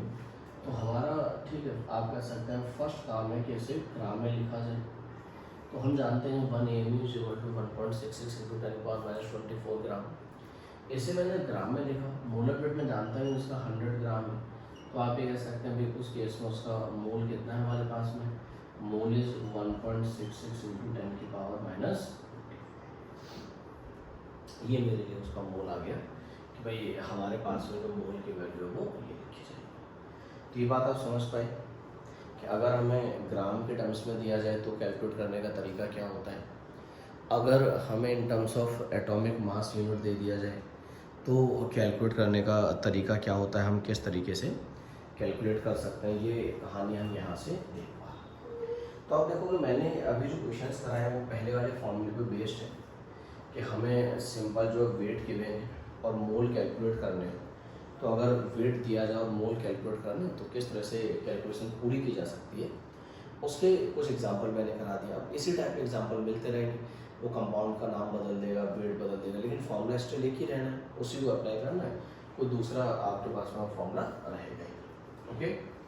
तो हमारा ठीक है आप कह सकते हैं फर्स्ट काम है कि इसे ग्राम में लिखा जाए। तो हम जानते हैं 1 AMU is equal to 1.66 into 10⁻24 gram. इसे मैंने ग्राम में लिखा, मोलर वेट में जानता हूँ इसका 100 ग्राम है, तो आप ये कह सकते हैं भाई उस केस में उसका मोल कितना है हमारे पास में, मोल इज 1.66 इंटू 10⁻⁻। ये मेरे लिए उसका मोल आ गया कि भाई हमारे पास में जो मोल की वैल्यू है वो ये लिखी जाएगी। तो ये बात आप समझ पाए कि अगर हमें ग्राम के टर्म्स में दिया जाए तो कैलकुलेट करने का तरीका क्या होता है। अगर हमें in terms of atomic mass unit दे दिया जाए तो कैलकुलेट करने का तरीका क्या होता है, हम किस तरीके से कैलकुलेट कर सकते हैं, ये कहानी हम यहाँ से देख पा। तो आप देखोगे मैंने अभी जो क्वेश्चंस कराए हैं वो पहले वाले फॉर्मूले पे बेस्ड है कि हमें सिंपल जो वेट गिवन है और मोल कैलकुलेट करने हैं। तो अगर वेट दिया जाए और मोल कैलकुलेट करना है तो किस तरह से कैलकुलेशन पूरी की जा सकती है, उसके कुछ एग्जांपल मैंने करा दिया। अब इसी टाइप के एग्जांपल मिलते रहेंगे, वो कंपाउंड का नाम बदल देगा, वेट बदल देगा, लेकिन फॉर्मूला स्टिल एक ही रहना है, उसी को अप्लाई करना है, कोई दूसरा आपके पास में फॉर्मूला रहेगा ही। ओके,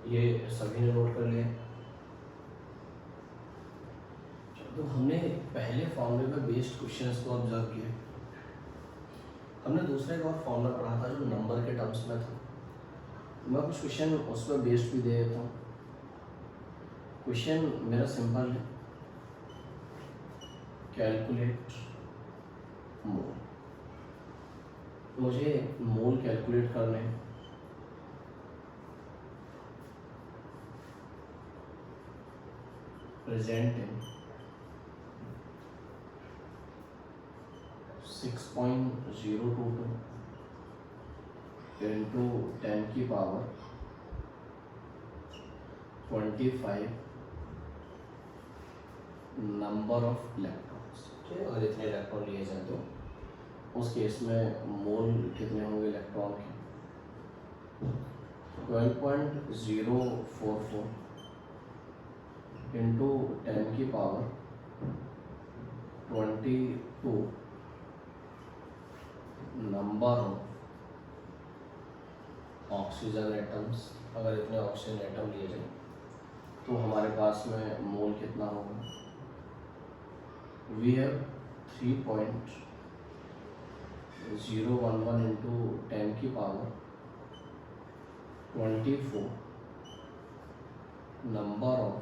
ये सभी ने नोट कर लिया। तो हमने पहले फॉर्मूले पे बेस्ड क्वेश्चंस को ऑब्जर्व किया। हमने दूसरा एक और फॉर्मूला पढ़ा था जो नंबर के टर्म्स में था। मैं कुछ क्वेश्चन उस पर बेस्ड भी दे देता हूँ। क्वेश्चन मेरा सिंपल है, कैलकुलेट मोल। मुझे मोल कैलकुलेट करने हैं। प्रेजेंट इन 6.022 into 10 की पावर 25 नंबर ऑफ इलेक्ट्रॉन्स। ठीक है, अगर इतने इलेक्ट्रॉन लिए जाए तो उस केस में मोल कितने होंगे इलेक्ट्रॉन के? 12.044 इंटू 10 की power 22 number of oxygen atoms. अगर इतने ऑक्सीजन एटम लिए जाए तो हमारे पास में मोल कितना होगा? वी हैव 3.011 इंटू 10 की power 24 number of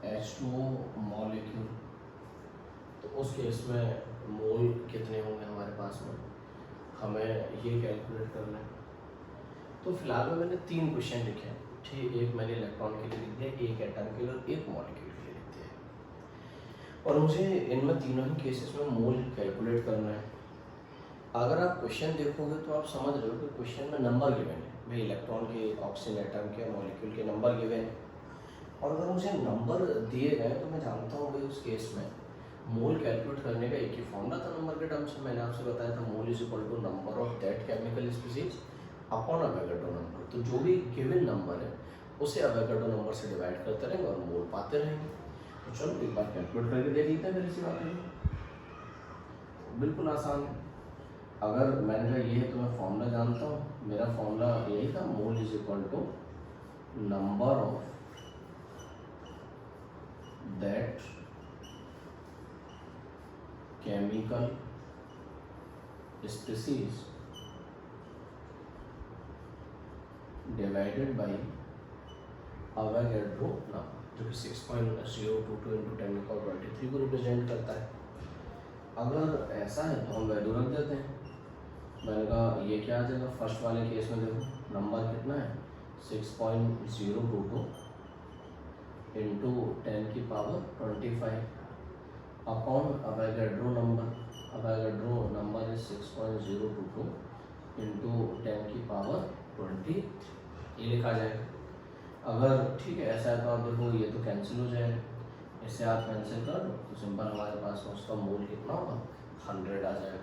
H2O molecule. तो उस केस में मोल कितने होंगे हमारे पास में, हमें ये कैलकुलेट करना है। तो फिलहाल में मैंने 3 क्वेश्चन लिखे हैं। ठीक, एक मैंने इलेक्ट्रॉन के लिए लिख दिया, एक एटम के लिए और एक मॉलिक्यूल के लिए लिख दिया। और मुझे इनमें तीनों ही केसेस में मोल कैलकुलेट करना है। अगर आप क्वेश्चन देखोगे तो आप समझ रहे हो कि क्वेश्चन में नंबर गिवन है, भाई इलेक्ट्रॉन के, ऑक्सीजन एटम के, मॉलिक्यूल के नंबर गिवन है। और अगर मुझे नंबर दिए गए तो मैं जानता हूँ भाई उस केस में मोल कैलकुलेट करने का एक ही फॉर्मूला था नंबर के टर्म्स में। मैंने आपसे बताया था mole is equal to number of that chemical species upon Avogadro number. तो जो भी गिवन नंबर है उसे अवोगाड्रो नंबर से डिवाइड करते रहेंगे और मोल पाते रहेंगे। तो चलो एक बार कैलकुलेट करके देख लेते हैं फिर इसी बात में। बिल्कुल आसान है। अगर मैंने कहा ये है तो मैं फॉर्मूला जानता हूँ, मेरा फॉर्मूला यही था, mole is equal to number of that chemical species divided by Avogadro number, जो कि 6.022 इंटू 10⁻23 को रिप्रेजेंट करता है। अगर ऐसा है तो हम वैल्यू रख देते हैं। मैंने कहा ये क्या आ जाएगा, फर्स्ट वाले केस में देखो नंबर कितना है 6.022 इंटू 10 की power 25 upon Avogadro number. Avogadro number is 6.022 into 10 की पावर 20, ये लिखा जाएगा। अगर ठीक है ऐसा है तो आप देखो ये तो कैंसिल हो जाएगा, इससे आप कैंसिल कर दो तो सिंपल हमारे पास उसका मोल कितना होगा 100 आ जाएगा।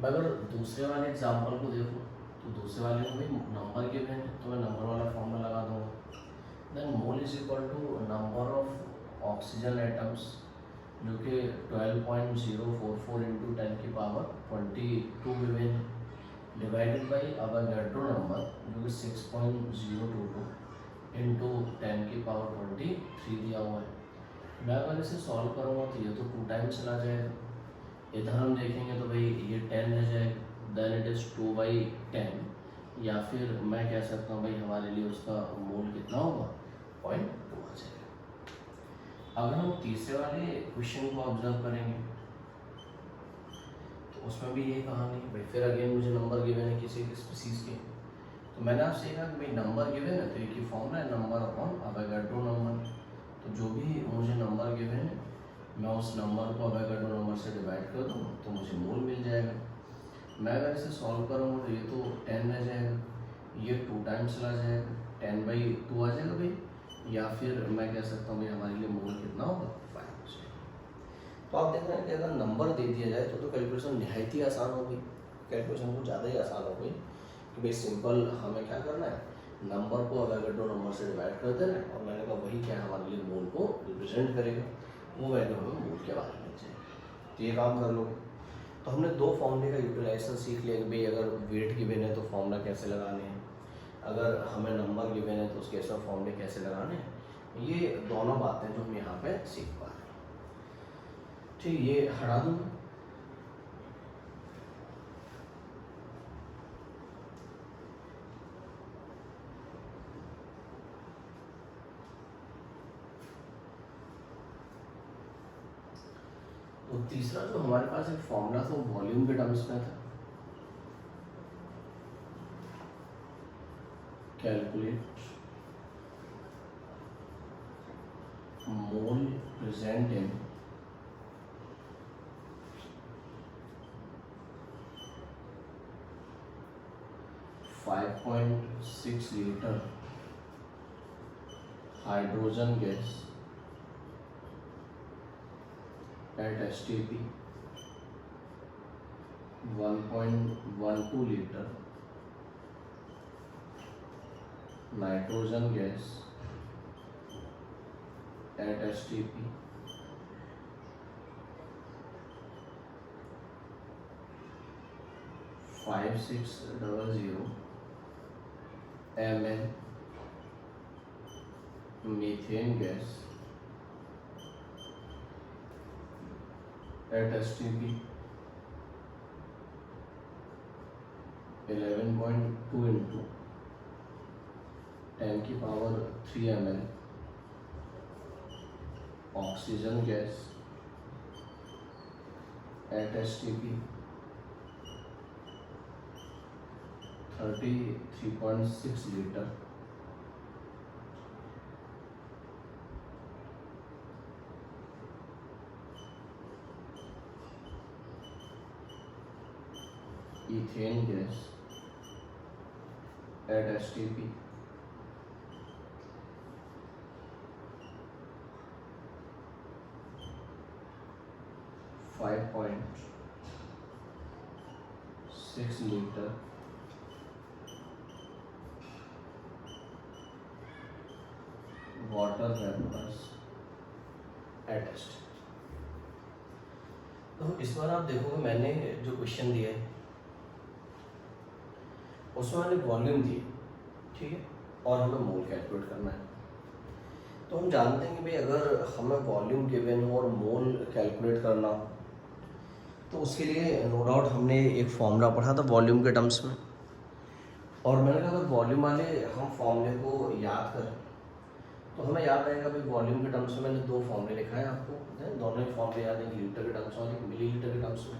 मैं अगर दूसरे वाले एग्जाम्पल को देखूँ तो दूसरे वाले में भी नंबर गिवन है तो मैं नंबर वाला फॉर्मूला लगा दूँगा। Then mole is equal to number of oxygen atoms, जो कि 12.044 इंटू 10 की power 22 given, divided by Avogadro number जो कि 6.022 इंटू 10 की पावर 23 दिया हुआ है। मैं अगर इसे सॉल्व करूँगा तो ये तो 2 टाइम्स चला जाएगा, इधर हम देखेंगे तो भाई ये 10 रह जाएगा, देन इट इज़ 2/10, या फिर मैं कह सकता हूँ भाई हमारे लिए उसका मोल कितना होगा 0.2 आ जाएगा। अगर हम तीसरे वाले क्वेश्चन को ऑब्जर्व करेंगे तो उसमें भी यही कहानी है भाई। फिर अगेन मुझे नंबर गिवन है किसी स्पीसीज के, तो मैंने आपसे कहा कि भाई नंबर गिवन है तो एक ही फॉर्मूला है, नंबर अपॉन अवोगाड्रो नंबर। तो जो भी मुझे नंबर गिवन है मैं उस नंबर को अवोगाड्रो नंबर से डिवाइड कर दूँ तो मुझे मोल मिल जाएगा। मैं अगर इसे सॉल्व करूँगा तो ये तो 10 रह जाएगा, ये 2 टाइम्स चला जाएगा, 10/2 आ जाएगा भाई, या फिर मैं कह सकता हूँ भाई हमारे लिए मोल कितना होगा 5। तो आप देख रहे हैं कि अगर नंबर दे दिया जाए तो कैलकुलेशन निहायत ही आसान हो गई, कैलकुलेशन कुछ ज़्यादा ही आसान हो गई कि भाई सिंपल हमें क्या करना है, नंबर को अवोगाड्रो नंबर से डिवाइड कर देना है। और मैंने कहा वही क्या हमारे लिए मोल को रिप्रेजेंट करेगा, वो वैल्यू हमें मोल के बारे में चाहिए। तो ये काम कर लोगे। तो हमने 2 फॉर्मूले का यूटिलाइजेशन सीख लिया कि भाई अगर वेट गिवन है तो फॉर्मूला कैसे लगाने हैं, अगर हमें नंबर गिवन है तो उस केस में फॉर्मूले कैसे लगाने हैं। ये दोनों बातें जो हम यहाँ पे सीख पा रहे हैं। ठीक, ये हटा दूँ। तो तीसरा जो हमारे पास एक फॉर्मूला था वो वॉल्यूम के टर्म्स में था, calculate mole present in 5.6 liter hydrogen gas at STP, 1.12 liter nitrogen gas at STP, 5600 ml methane gas at STP, 11.2 into 10 की power 3 ml oxygen gas at STP, 33.6 liter ethane gas at STP, 5.6 liter water vapours at test. तो इस बार आप देखोगे मैंने जो क्वेश्चन दिया है उसमें मैंने वॉल्यूम दिए, ठीक है, और हमें मोल कैलकुलेट करना है। तो हम जानते हैं कि भाई अगर हमें वॉल्यूम गिवन हो और मोल कैलकुलेट करना हो तो उसके लिए नो डाउट हमने एक फॉर्मूला पढ़ा था वॉल्यूम के टर्म्स में, और मैंने कहा अगर वॉल्यूम वाले हम फॉर्मूले को याद करें तो हमें याद आएगा भाई वॉल्यूम के टर्म्स में मैंने दो फॉर्मूले लिखा है आपको, दोनों ही फॉर्मूले याद है, लीटर के टर्म्स में और मिली लीटर के टर्म्स में।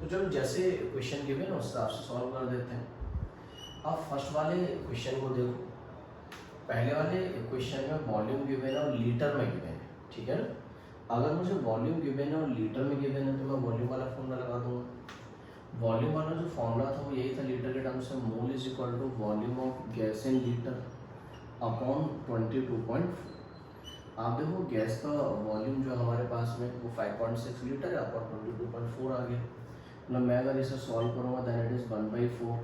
तो चलो जैसे क्वेश्चन गिवन है उस हिसाब से सॉल्व कर देते हैं। अब फर्स्ट वाले क्वेश्चन को देखो, पहले वाले क्वेश्चन में वॉल्यूम गिवन है और लीटर में गिवन है, ठीक है ना। अगर मुझे वॉल्यूम गिवन है और लीटर में गिवन है तो मैं वॉल्यूम वाला फॉर्मूला लगा दूंगा। वॉल्यूम वाला जो फॉर्मूला था वो यही था लीटर के टर्म्स में, mole is equal to volume of gas in litre upon 22.4। आप देखो गैस का वॉल्यूम जो हमारे पास में वो 5.6 लीटर है, अपॉन 22.4 आ गया। मतलब मैं अगर इसे सॉल्व करूँगा दैन इट इज़ 1/4,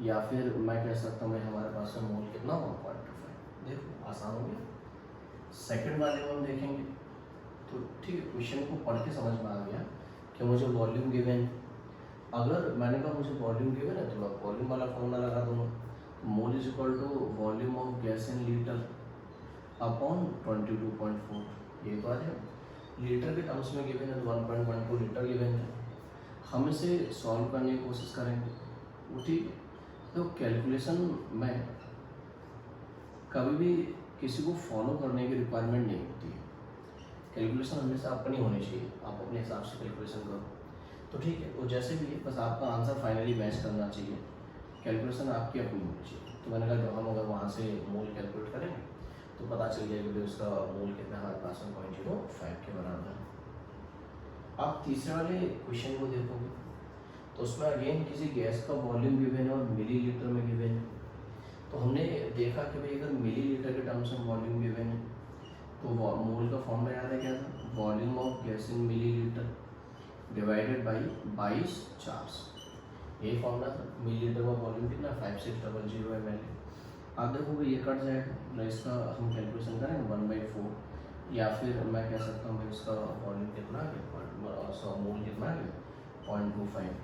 या फिर मैं कह सकता हूँ हमारे पास में मोल कितना 1.25। देखो आसान हो गया। सेकंड वाले में हम देखेंगे तो ठीक है, क्वेश्चन को पढ़ के समझ में आ गया कि मुझे वॉल्यूम गिवन, अगर मैंने कहा मुझे वॉल्यूम गिवन है तो मैं वॉल्यूम वाला फॉर्मूला लगा दूँगा, mole is equal to volume of gas in litre upon 22.4। ये तो आ जाए लीटर के टर्म्स में गिवन है तो 1.12 लीटर गिवन है। हम इसे सॉल्व करने की कोशिश करेंगे, वो ठीक है। तो कैलकुलेशन में कभी भी किसी को फॉलो करने की रिक्वायरमेंट नहीं होती है, कैलकुलेशन हमेशा अपनी होनी चाहिए, आप अपने हिसाब से कैलकुलेशन करो तो ठीक है। वो जैसे भी है बस आपका आंसर फाइनली मैच करना चाहिए, कैलकुलेशन आपकी अपनी होनी चाहिए। तो मैंने कहा जो हम अगर वहाँ से मोल कैलकुलेट करेंगे तो पता चल जाएगा कि उसका मोल कितना हमारे पास में 0.05 के बराबर है। आप तीसरे वाले क्वेश्चन को देखोगे तो उसमें अगेन किसी गैस का वॉल्यूम गिवन है और मिली लीटर में गिवन है। तो हमने देखा कि भाई अगर मिली लीटर के टर्म्स में वॉल्यूम गिवन है तो मोल का फॉर्मूला याद है क्या था, volume of gas in millilitre divided by 22/4। यही फॉर्मूला था। मिली लीटर का वॉल्यूम कितना 5600 ml। आप देखोगे ये कट जाएगा ना, इसका हम कैलकुलेशन करेंगे 1/4, या फिर मैं कह सकता हूँ इसका वॉल्यूम कितना है, मोल कितना है 0.25।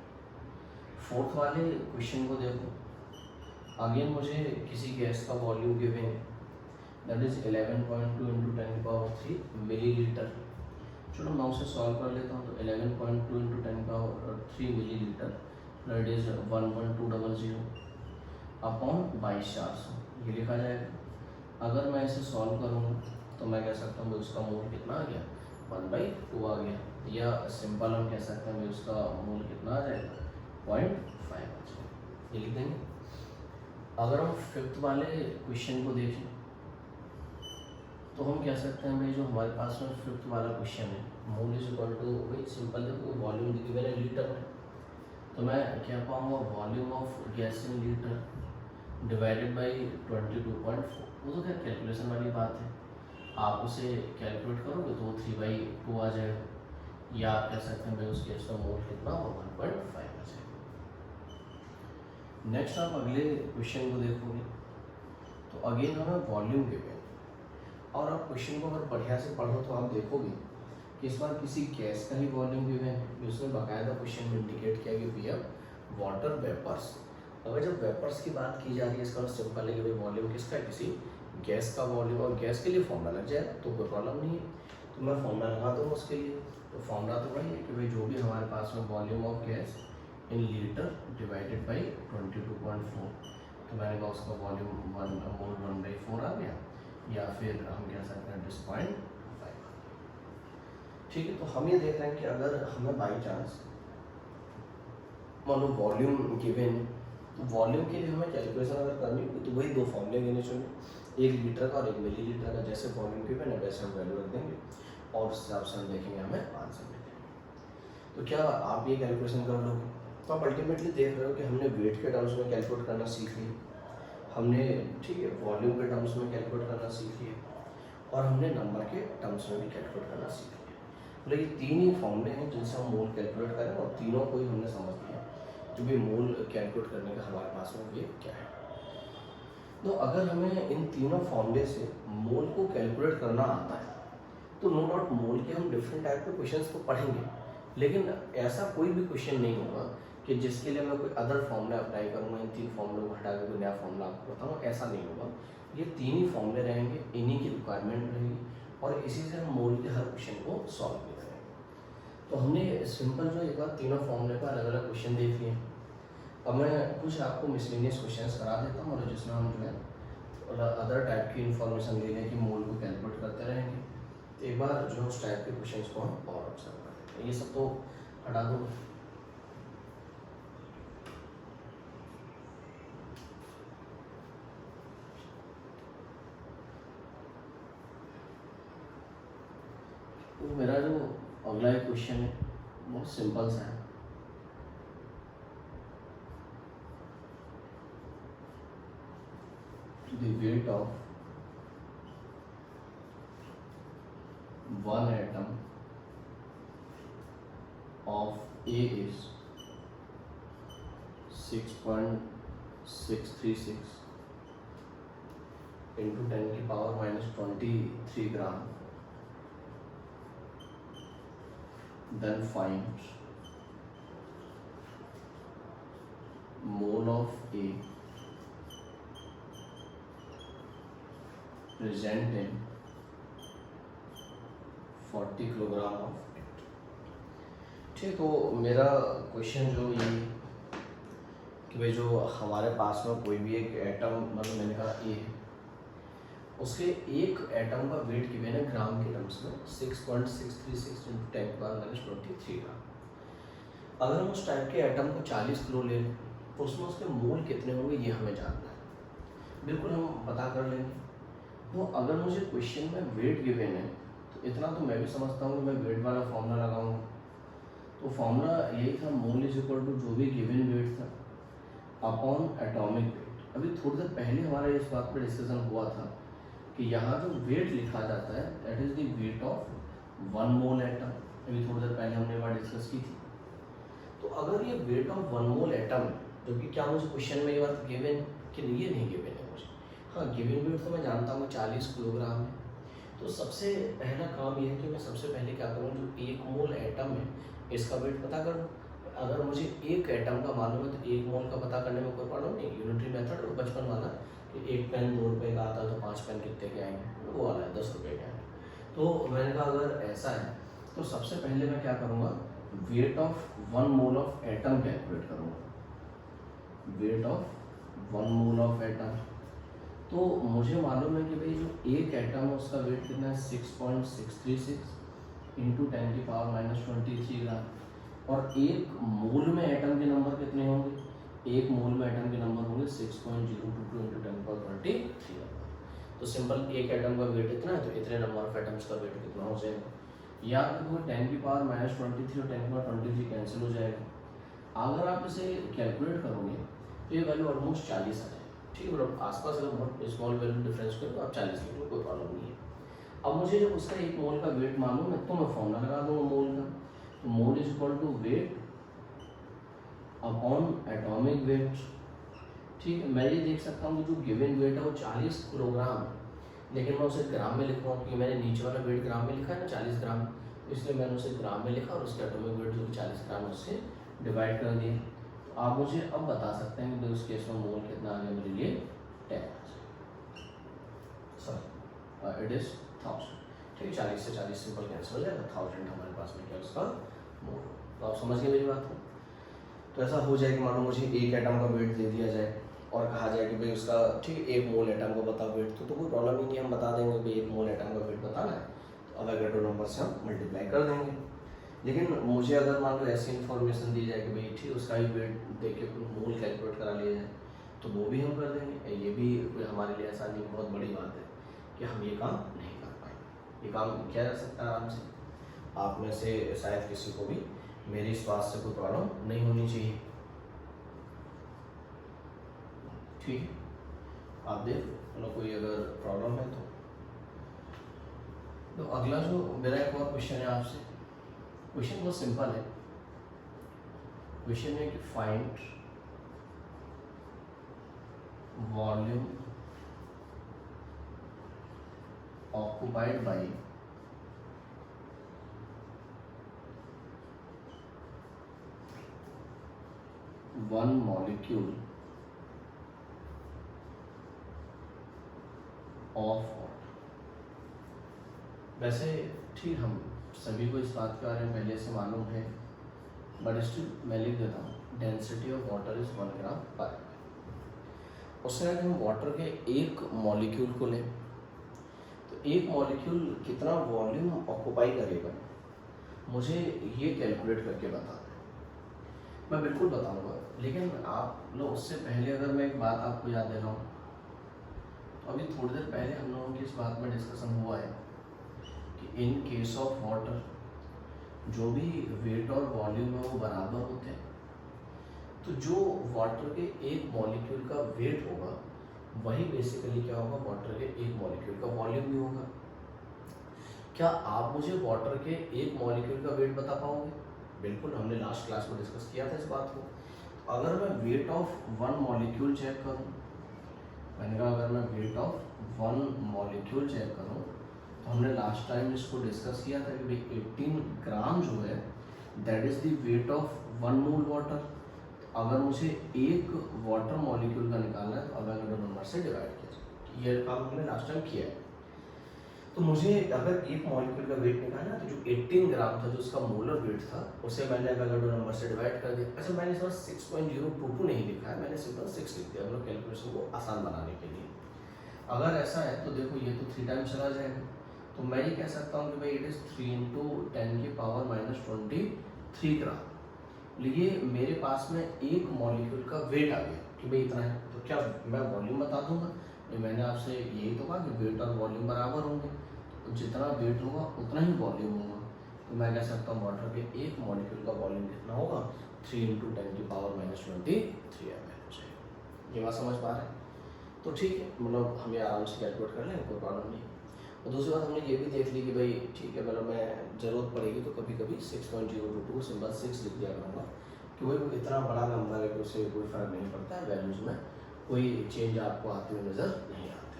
फोर्थ वाले क्वेश्चन को देखो, अगेन मुझे किसी गैस का वॉल्यूम गिवन है दैट इज 11.2 × 10³ मिली लीटर। चलो मैं उसे सॉल्व कर लेता हूँ। तो 11.2 × 10³ मिली लीटर दैट इज 11200 अपॉन 22/400 ये लिखा जाएगा। अगर मैं इसे सॉल्व करूँगा तो मैं कह सकता हूँ उसका मोल कितना आ गया 1/2 आ गया, या सिंपल हम कह सकते हैं उसका मोल कितना आ जाएगा 0.5 आ जाएगा, ये लिख देंगे। अगर हम फिफ्थ वाले क्वेश्चन को देखें तो हम कह सकते हैं भाई जो हमारे पास में फिफ्थ वाला क्वेश्चन है, मोल इज इक्वल टू, वही सिंपल देखो वॉल्यूम दी मैंने लीटर में, तो मैं क्या पाऊँगा volume of gas in litre divided by 22.4। वो तो खैर कैलकुलेशन वाली बात है, आप उसे कैलकुलेट करोगे तो वो 3/2 आ जाएगा, या आप कह सकते हैं भाई उस केस का मोल कितना होगा 1.5 आ जाएगा। नेक्स्ट आप अगले क्वेश्चन को देखोगे तो अगेन हमें वॉल्यूम गिवन, और आप क्वेश्चन को अगर बढ़िया से पढ़ो तो आप देखोगे कि इस बार किसी गैस का ही वॉल्यूम गिवन है, जिसमें बाकायदा क्वेश्चन में इंडिकेट किया कि भैया वाटर वेपर्स। अगर जब वेपर्स की बात की जा रही है, इसका सिंपल है कि भाई वॉल्यूम किसका है, किसी गैस का वॉल्यूम, और गैस के लिए फॉर्मूला लग जाएगा तो कोई प्रॉब्लम नहीं है, तो मैं फॉर्मूला लगा दूँगा उसके लिए। तो फॉर्मूला तो वही है कि भाई जो भी हमारे पास में volume of gas in litre divided by 22.4, तो मैंने कहा उसका वॉल्यूम 1/4 आ गया, या फिर हम कह सकते हैं 10.5। ठीक है, तो हम ये देख रहे हैं कि अगर हमें बाई चांस मान लो वॉल्यूम गिवन, तो वॉल्यूम के लिए हमें कैलकुलेशन अगर करनी होगी तो वही दो फॉर्मूले देने चाहिए, 1 लीटर का और 1 मिलीलीटर का। जैसे वॉल्यूम गिवन है वैसे हम वैल्यू रख देंगे और उस हिसाब से हम देखेंगे हमें आंसर मिलेगा। तो क्या आप ये कैलकुलेशन कर लोगे? तो आप अल्टीमेटली देख रहे हो कि हमने वेट के टर्म्स में कैलकुलेट करना सीख लिया, हमने ठीक है वॉल्यूम के टर्म्स में कैलकुलेट करना सीख लिया, और हमने नंबर के टर्म्स में भी कैलकुलेट करना सीख लिया। मतलब ये तीन ही फॉर्मूले हैं जिनसे हम मोल कैलकुलेट करें, और तीनों को ही हमने समझ लिया कि भाई मोल कैलकुलेट करने का हमारे पास में ये क्या है। तो अगर हमें इन तीनों फॉर्मूले से मोल को कैलकुलेट करना आता है तो नो डाउट मोल के हम डिफरेंट टाइप के क्वेश्चंस को पढ़ेंगे, लेकिन ऐसा कोई भी क्वेश्चन नहीं होगा कि जिसके लिए मैं कोई अदर फॉर्मूला अप्लाई करूँगा, इन तीन फॉर्मूलों को हटा के कोई नया फॉर्मूला आपको बताऊँ, ऐसा नहीं होगा। ये तीन ही फॉर्मूले रहेंगे, इन्हीं की रिक्वायरमेंट रहेगी, और इसी से हम मोल के हर क्वेश्चन को सॉल्व भी करेंगे। तो हमने सिंपल जो एक बार तीनों फॉर्मूले पर अलग अलग क्वेश्चन देख लिए। अब मैं कुछ आपको मिसलेनियस क्वेश्चंस करा देता हूँ, और जिसमें हम जो है अदर टाइप की इन्फॉर्मेशन ले लें कि मोल को कैलकुलेट करते रहेंगे। तो एक बार जो उस टाइप के क्वेश्चंस को हम और ऑब्जर्व करें, ये सब तो हटा दो। तो मेरा जो अगला क्वेश्चन है बहुत सिंपल सा है। The weight of one atom of A is 6.636 into 10 की power -23 gram. Then find mole of A present in 40 kilogram of it. ठीक, तो मेरा क्वेश्चन जो ये कि भाई जो हमारे पास में कोई भी एक एटम, मतलब मैंने कहा ए है, उसके एक एटम का वेट गिवन है ग्राम के टर्म्स में 6.636 into 10⁻⁻23 ग्राम। अगर हम उस टाइप के एटम को 40 किलो ले लें तो उसमें उसके मोल कितने होंगे ये हमें जानना है। बिल्कुल हम पता कर लेंगे। तो अगर मुझे क्वेश्चन में वेट गिवन है तो इतना तो मैं भी समझता हूँ कि मैं वेट वाला फॉर्मूला लगाऊंगा। तो फॉर्मूला यही था, मोल इज इक्वल टू जो भी गिवन वेट था अपॉन एटॉमिक वेट। अभी थोड़ी देर पहले हमारा इस बात पर डिस्कशन हुआ था कि यहाँ जो वेट लिखा जाता है that is the wait of 1 mole atom. अभी थोड़ी देर पहले हमने बात डिस्कस की थी। तो अगर ये वेट ऑफ 1 मोल एटम, जो कि क्या मुझे क्वेश्चन में ये बात गिवन कि ये नहीं गिवन है मुझे, हाँ गिवन वेट तो मैं जानता हूँ 40 किलोग्राम है। तो सबसे पहला काम ये है कि मैं सबसे पहले क्या करूँ, जो 1 मोल एटम है इसका वेट पता करूँ। अगर मुझे एक एटम का मालूम है तो 1 मोल का पता करने में कोई प्रॉब्लम नहीं। यूनिटरी मेथड और बचपन वाला कि 1 पेन 2 रुपये का आता है तो 5 पेन कितने के आएंगे, वो वाला है 10 रुपये के आएंगे। तो मैंने कहा अगर ऐसा है तो सबसे पहले मैं क्या करूँगा, weight of 1 mole of atom calculate करूँगा। Weight of 1 mole of atom, तो मुझे मालूम है कि भाई जो एक एटम है उसका वेट कितना है 6.636 into 10⁻⁻23 ग्राम। और एक मोल में एटम के नंबर कितने होंगे, एक मोल में एटम के नंबर होंगे 6.022 into 10⁻23। तो सिंपल एक एटम का वेट इतना है तो इतने नंबर ऑफ एटम्स का वेट कितना हो जाएगा। या तो 10⁻³ और 10⁻23 कैंसिल हो जाएगा। अगर आप इसे कैलकुलेट करोगे तो ये वैल्यू ऑलमोस्ट 40 आ जाएगी। ठीक है, मतलब आसपास अगर बहुत स्मॉल वैल्यू डिफरेंस करो तो आप 40 लिख लो, कोई प्रॉब्लम नहीं है। अब मुझे जब उसका 1 मोल का वेट मालूम है तो मैं फॉर्मूला लगा दूंगा मोल का। तो mole is equal to weight upon atomic weight. ठीक है, मैं ये देख सकता हूँ कि जो गिवन वेट है वो 40 किलोग्राम है, लेकिन मैं उसे ग्राम में लिख रहा हूँ क्योंकि मैंने नीचे वाला वेट ग्राम में लिखा है ना 40 ग्राम, इसलिए मैंने उसे ग्राम में लिखा और उसके एटॉमिक वेट जो कि 40 ग्राम उससे डिवाइड कर दिया। तो आप मुझे अब बता सकते हैं कि उस केस में मोल कितना आ गया मेरे लिए 10 सॉरी इट इज 1000। ठीक है, 40 से 40 सिंपल कैंसिल हो जाएगा, 1000 हमारे पास में क्या उसका मोल। तो आप समझ गए मेरी बात को। तो ऐसा हो जाए कि मान लो मुझे एक एटम का वेट दे दिया जाए और कहा जाए कि भाई उसका ठीक है 1 मोल एटम को बताओ वेट, तो कोई प्रॉब्लम ही नहीं, हम बता देंगे भाई 1 मोल एटम का वेट बताना है, तो अवोगाड्रो नंबर से हम मल्टीप्लाई कर देंगे। लेकिन मुझे अगर मान लो ऐसी इन्फॉर्मेशन दी जाए कि भाई ठीक उसका ही वेट देख के मोल कैलकुलेट करा लिया जाए तो वो भी हम कर देंगे। ये भी हमारे लिए ऐसा नहीं बहुत बड़ी बात है कि हम ये काम नहीं कर पाएंगे, ये काम किया जा सकता है आराम से। आप में से शायद किसी को भी मेरी इस बात से कोई प्रॉब्लम नहीं होनी चाहिए। ठीक है, आप देख मतलब कोई अगर प्रॉब्लम है तो अगला जो मेरा एक और क्वेश्चन है आपसे, क्वेश्चन बहुत सिंपल है। क्वेश्चन है कि find volume occupied by one molecule of water. वैसे ठीक हम सभी को इस बात के बारे में पहले से मालूम है, बट स्टिल मैं लिख देता हूँ डेंसिटी ऑफ वाटर इज 1 ग्राम पर। उससे अगर हम वाटर के एक मॉलिक्यूल को लें तो एक मॉलिक्यूल कितना वॉल्यूम ऑक्युपाई करेगा मुझे ये कैलकुलेट करके बता दें। मैं बिल्कुल बताऊंगा, लेकिन आप लोग उससे पहले अगर मैं एक बात आपको याद दिलाऊं, तो अभी थोड़ी देर पहले हम लोगों की इस बात में डिस्कशन हुआ है कि इन केस ऑफ वाटर जो भी वेट और वॉल्यूम है वो बराबर होते हैं। तो जो वाटर के एक मॉलिक्यूल का वेट होगा वही बेसिकली क्या होगा, वाटर के एक मॉलिक्यूल का वॉल्यूम भी होगा। क्या आप मुझे वाटर के एक मॉलिक्यूल का वेट बता पाओगे? बिल्कुल, हमने लास्ट क्लास में डिस्कस किया था इस बात को। तो अगर मैं वेट ऑफ 1 मॉलिक्यूल चेक करूं, मैंने कहा अगर मैं वेट ऑफ 1 मॉलिक्यूल चेक करूं तो हमने लास्ट टाइम इसको डिस्कस किया था कि भाई 18 ग्राम जो है that is the wait of 1 mole water. अगर मुझे एक वाटर मॉलिक्यूल का निकालना है तो अवोगाड्रो नंबर से डिवाइड किया जाए। ये काम हमने लास्ट टाइम किया है। तो मुझे अगर एक मॉलिक्यूल का वेट निकालना है तो जो 18 ग्राम था जो उसका मोलर वेट था उसे मैंने अवोगाड्रो नंबर से डिवाइड कर दिया। अच्छा, मैंने इस बार 6.022 नहीं लिखा है, मैंने सिंपल 6 लिख दिया मतलब कैलकुलेशन को आसान बनाने के लिए। अगर ऐसा है तो देखो ये तो 3 टाइम चला जाएगा, तो मैं ये कह सकता हूँ कि भाई इट इज़ 3 × 10⁻⁻23 ग्राम। लिए मेरे पास में एक मॉलिक्यूल का वेट आ गया कि भाई इतना है, तो क्या मैं वॉल्यूम बता दूंगा? मैंने आपसे यही तो कहा कि वेट और वॉल्यूम बराबर होंगे, तो जितना वेट होगा उतना ही वॉल्यूम होगा। तो मैं कह सकता हूँ वाटर के एक मॉलिक्यूल का वॉल्यूम कितना होगा, 3 × 10⁻⁻23 ml। ये बात समझ पा रहे हैं? तो ठीक है, मतलब हम ये आराम से कैलकुलेट कर लें, कोई प्रॉब्लम नहीं। और दूसरी बात हमने ये भी देख ली कि भाई ठीक है, मतलब मैं ज़रूरत पड़ेगी तो कभी कभी 6.022 सिंपल 6 लिख दिया करूँगा कि वही इतना बड़ा नंबर है कि उससे कोई फ़र्क नहीं पड़ता है, वैल्यूज़ में कोई चेंज आपको आते हुए नज़र नहीं आते।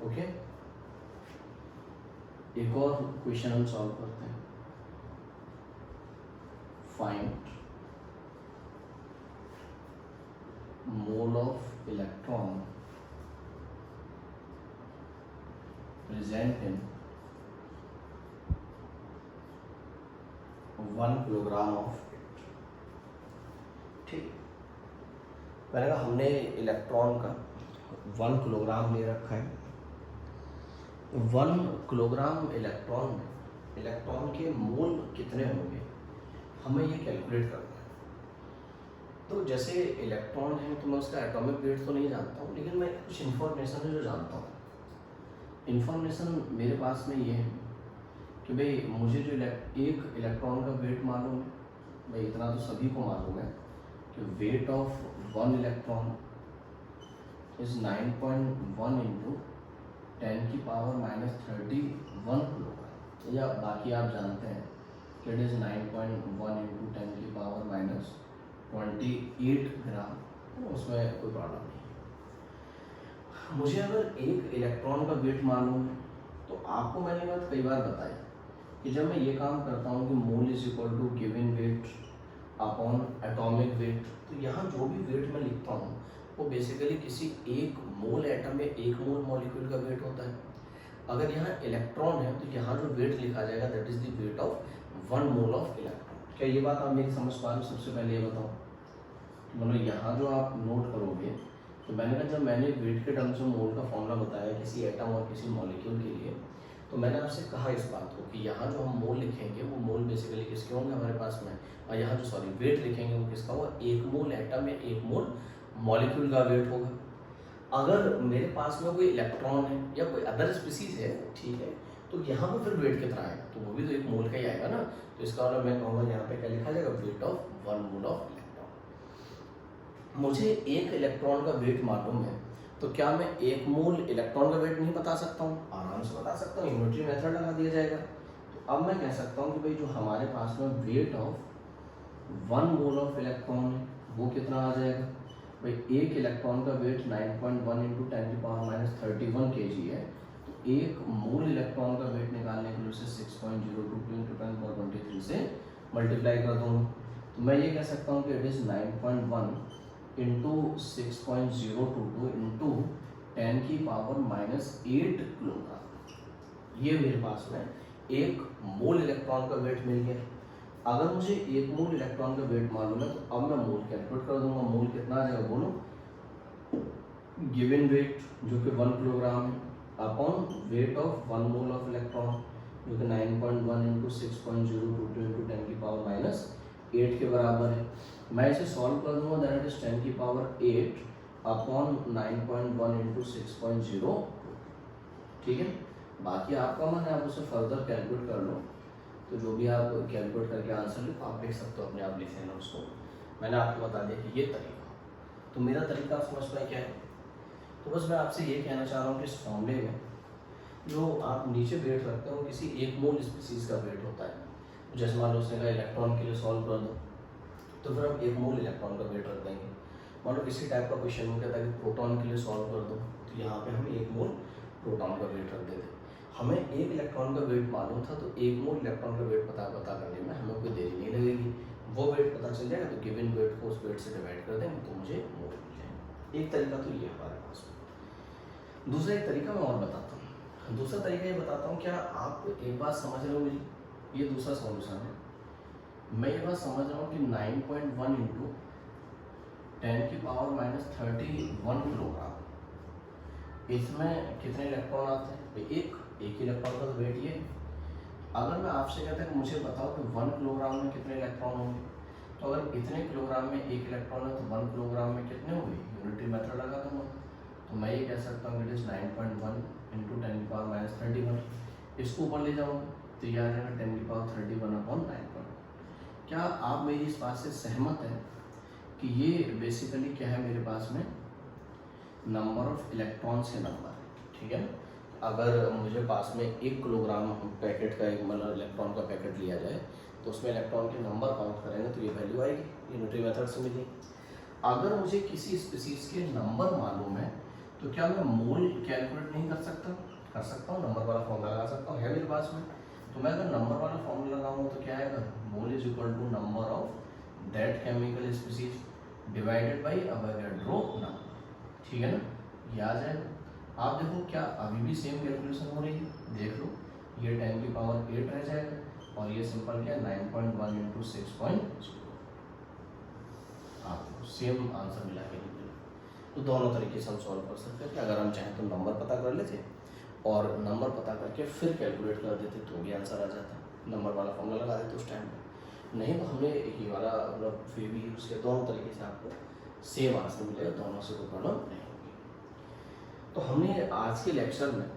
ओके, एक और क्वेश्चन हम सॉल्व करते हैं। Find mole of electron present in 1 kilogram of it. ठीक, मैंने कहा हमने इलेक्ट्रॉन का 1 किलोग्राम ले रखा है। 1 किलोग्राम इलेक्ट्रॉन में इलेक्ट्रॉन के मोल कितने होंगे हमें ये कैलकुलेट करना है। तो जैसे इलेक्ट्रॉन है तो मैं उसका एटॉमिक वेट तो नहीं जानता हूँ, लेकिन मैं कुछ इन्फॉर्मेशन है जो जानता हूँ। इन्फॉर्मेशन मेरे पास में ये है कि भाई मुझे जो एक इलेक्ट्रॉन का वेट मालूम है, भाई इतना तो सभी को मालूम है कि weight of one electron is 9.1 into 10 की पावर -31 किलोग्राम, या बाकी आप जानते हैं कि इट इज़ 9.1 इंटू 10 की पावर -28 ग्राम, तो उसमें कोई प्रॉब्लम नहीं है। मुझे अगर एक इलेक्ट्रॉन का वेट मालूम है तो आपको मैंने बात कई बार बताई कि जब मैं ये काम करता हूँ कि mole is equal to given weight upon atomic weight, तो यहाँ जो भी वेट मैं लिखता हूँ वो बेसिकली किसी एक मोल एटम में एक मोल मॉलिक्यूल का वेट होता है। अगर यहाँ इलेक्ट्रॉन है तो यहाँ जो वेट लिखा जाएगा that is the wait of 1 mole of electron. क्या ये बात आप मेरी समझ पा रहे हो? सबसे पहले ये बताओ, मतलब यहाँ जो आप नोट करोगे, तो मैंने कहा जब मैंने वेट के टर्म्स में मोल का फॉर्मूला बताया किसी एटम और किसी मॉलिक्यूल के लिए, तो मैंने आपसे कहा इस बात को कि यहाँ जो हम मोल लिखेंगे वो मोल बेसिकली किसके होंगे हमारे पास में, और यहाँ जो सॉरी वेट लिखेंगे वो किसका होगा, एक मोल एटम या एक मोल मॉलिक्यूल का वेट होगा। अगर मेरे पास में कोई इलेक्ट्रॉन है या कोई अदर स्पीसीज है, ठीक है, तो यहाँ पे फिर वेट कितना आएगा, तो वो भी तो एक मोल का ही आएगा ना। तो इसका मतलब मैं कहूँगा यहाँ पे क्या लिखा जाएगा, wait of 1 mole of electron. मुझे एक इलेक्ट्रॉन का वेट मालूम है, तो क्या मैं एक मोल इलेक्ट्रॉन का वेट नहीं बता सकता हूँ? आराम से बता सकता हूँ, यूनिटरी मेथड लगा दिया जाएगा। तो अब मैं कह सकता हूँ कि भाई जो हमारे पास में wait of 1 mole of electron है वो कितना आ जाएगा। भाई एक इलेक्ट्रॉन का वेट 9.1 इंटू 10 की पावर -31 kg है, तो एक मोल इलेक्ट्रॉन का वेट निकालने के लिए उसे 6.02 इंटू 10⁻23 से मल्टीप्लाई कर दूँगा। तो मैं ये कह सकता हूँ कि इट इज़ 9.1 इंटू 6.022 इंटू 10 की पावर -8 किलोग्राम। ये मेरे पास में एक मोल इलेक्ट्रॉन का वेट मिल गया। अगर मुझे एक मोल इलेक्ट्रॉन का वेट मालूम है तो अब मैं मोल कैलकुलेट कर दूंगा। मोल कितना आ जाएगा बोलो, गिवन वेट जो कि 1 किलोग्राम है upon weight of 1 mole of electron जो कि 9.1 इंटू 6.022 इंटू 10 की पावर -8 के बराबर है। मैं इसे सॉल्व कर दूंगा, दैट इज 10 की पावर 8 अपॉन 9.1 इंटू 6.0, ठीक है। बाकी आपका मन है, आप उसे फर्दर कैलकुलेट कर लो, तो जो भी आप कैलकुलेट करके आंसर लिखो आप लिख सकते हो, अपने आप लिख लेना उसको। मैंने आपको बता दिया कि ये तरीका, तो मेरा तरीका समझ पाए क्या है। तो बस मैं आपसे ये कहना चाह रहा हूँ कि इस फॉर्मूले में जो आप नीचे वेट रखते हो किसी एक मोल स्पीसीज का वेट होता है। जैसे मान लो उसने कहा इलेक्ट्रॉन के लिए सॉल्व कर दो, तो फिर हम एक मोल इलेक्ट्रॉन का वेट रख देंगे। मान लो किसी टाइप का क्वेश्चन हो गया था कि प्रोटॉन के लिए सॉल्व कर दो, तो यहाँ पे हम एक मोल प्रोटॉन का वेट रख देते। हमें एक इलेक्ट्रॉन का वेट मालूम था, तो एक मोल इलेक्ट्रॉन का वेट पता करने में हमें कोई देरी नहीं लगेगी। वो वेट पता चल जाएगा तो गिवन वेट को उस वेट से डिवाइड कर देंगे तो मुझे मोल मिल जाएगा। एक तरीका तो ये है हमारे पास। दूसरा एक तरीका मैं और बताता हूँ। दूसरा तरीका ये बताता हूँ, क्या आप एक बात समझ रहे हो मेरी, ये दूसरा सॉल्यूशन है। मैं ये बात समझ रहा हूँ कि 9.1 इंटू 10 की पावर -31 किलोग्राम, इसमें कितने इलेक्ट्रॉन आते हैं? एक इलेक्ट्रॉन का वेट ये। अगर मैं आपसे कहता है कि मुझे बताओ कि 1 किलोग्राम में कितने इलेक्ट्रॉन होंगे, तो अगर इतने किलोग्राम में एक इलेक्ट्रॉन है तो 1 किलोग्राम में कितने होंगे, यूनिटरी मेथड लगा दूंगा। तो मैं ये कह सकता हूँ कि इट इज़ 9.1 इंटू 10 की पावर -31। इसको ऊपर ले जाऊँगा तो ये आ जाएगा 10 की पावर 31 अपॉन 9.1। क्या आप मेरी इस बात से सहमत हैं कि ये बेसिकली क्या है, मेरे पास में नंबर ऑफ इलेक्ट्रॉन्स के नंबर, ठीक है। अगर मुझे पास में 1 किलोग्राम पैकेट का एक मतलब इलेक्ट्रॉन का पैकेट लिया जाए तो उसमें इलेक्ट्रॉन के नंबर काउंट करेंगे तो ये वैल्यू आएगी, यूनिटरी मेथड से मिली। अगर मुझे किसी स्पीसीज के नंबर मालूम है तो क्या मैं मोल कैलकुलेट नहीं कर सकता? कर सकता हूँ, नंबर वाला फॉर्मूला लगा सकता हूँ, है मेरे पास में। तो मैं अगर नंबर वाला फॉर्मूला लगाऊंगा तो क्या आएगा, mole is equal to number of that chemical species divided by Avogadro number, ठीक है ना, ये आ जाएगा। आप देखो क्या अभी भी सेम कैलकुलेशन हो रही है, देख लो, ये 10 की पावर 8 रह जाएगा और ये सिंपल क्या 9.1 इंटू 6.0, आपको सेम आंसर मिला के नहीं मिला। तो दोनों तरीके से हम सॉल्व कर सकते हैं कि अगर हम चाहें तो नंबर पता कर लेते और नंबर पता करके फिर कैलकुलेट कर देते तो भी आंसर आ जाता। नंबर वाला फॉर्मूला लगा देते उस टाइम पे, नहीं तो हमें ये वाला मतलब फिर भी यूज़ किया, दोनों तरीके से आपको सेम आंसर मिलेगा, दोनों से कोई प्रॉब्लम नहीं होगी। तो हमने आज के लेक्चर में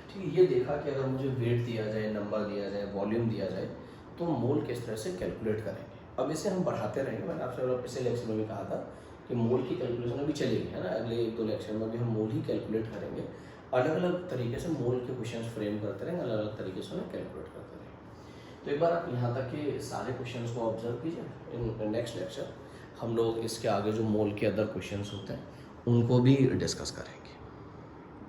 ठीक है ये देखा कि अगर मुझे वेट दिया जाए, नंबर दिया जाए, वॉल्यूम दिया जाए तो मोल किस तरह से कैलकुलेट करेंगे। अब इसे हम बढ़ाते रहेंगे, मैंने आपसे पिछले लेक्चर में भी कहा था कि मोल की कैलकुलेशन अभी चलेगी, है ना, अगले 1-2 लेक्चर में भी हम मोल ही कैलकुलेट करेंगे, अलग अलग तरीके से मोल के क्वेश्चन फ्रेम करते रहेंगे, अलग अलग तरीके से उन्हें कैलकुलेट करते रहेंगे। तो एक बार आप यहाँ तक के सारे क्वेश्चन को ऑब्जर्व कीजिए। इन नेक्स्ट लेक्चर हम लोग इसके आगे जो मोल के अदर क्वेश्चन होते हैं उनको भी डिस्कस करेंगे।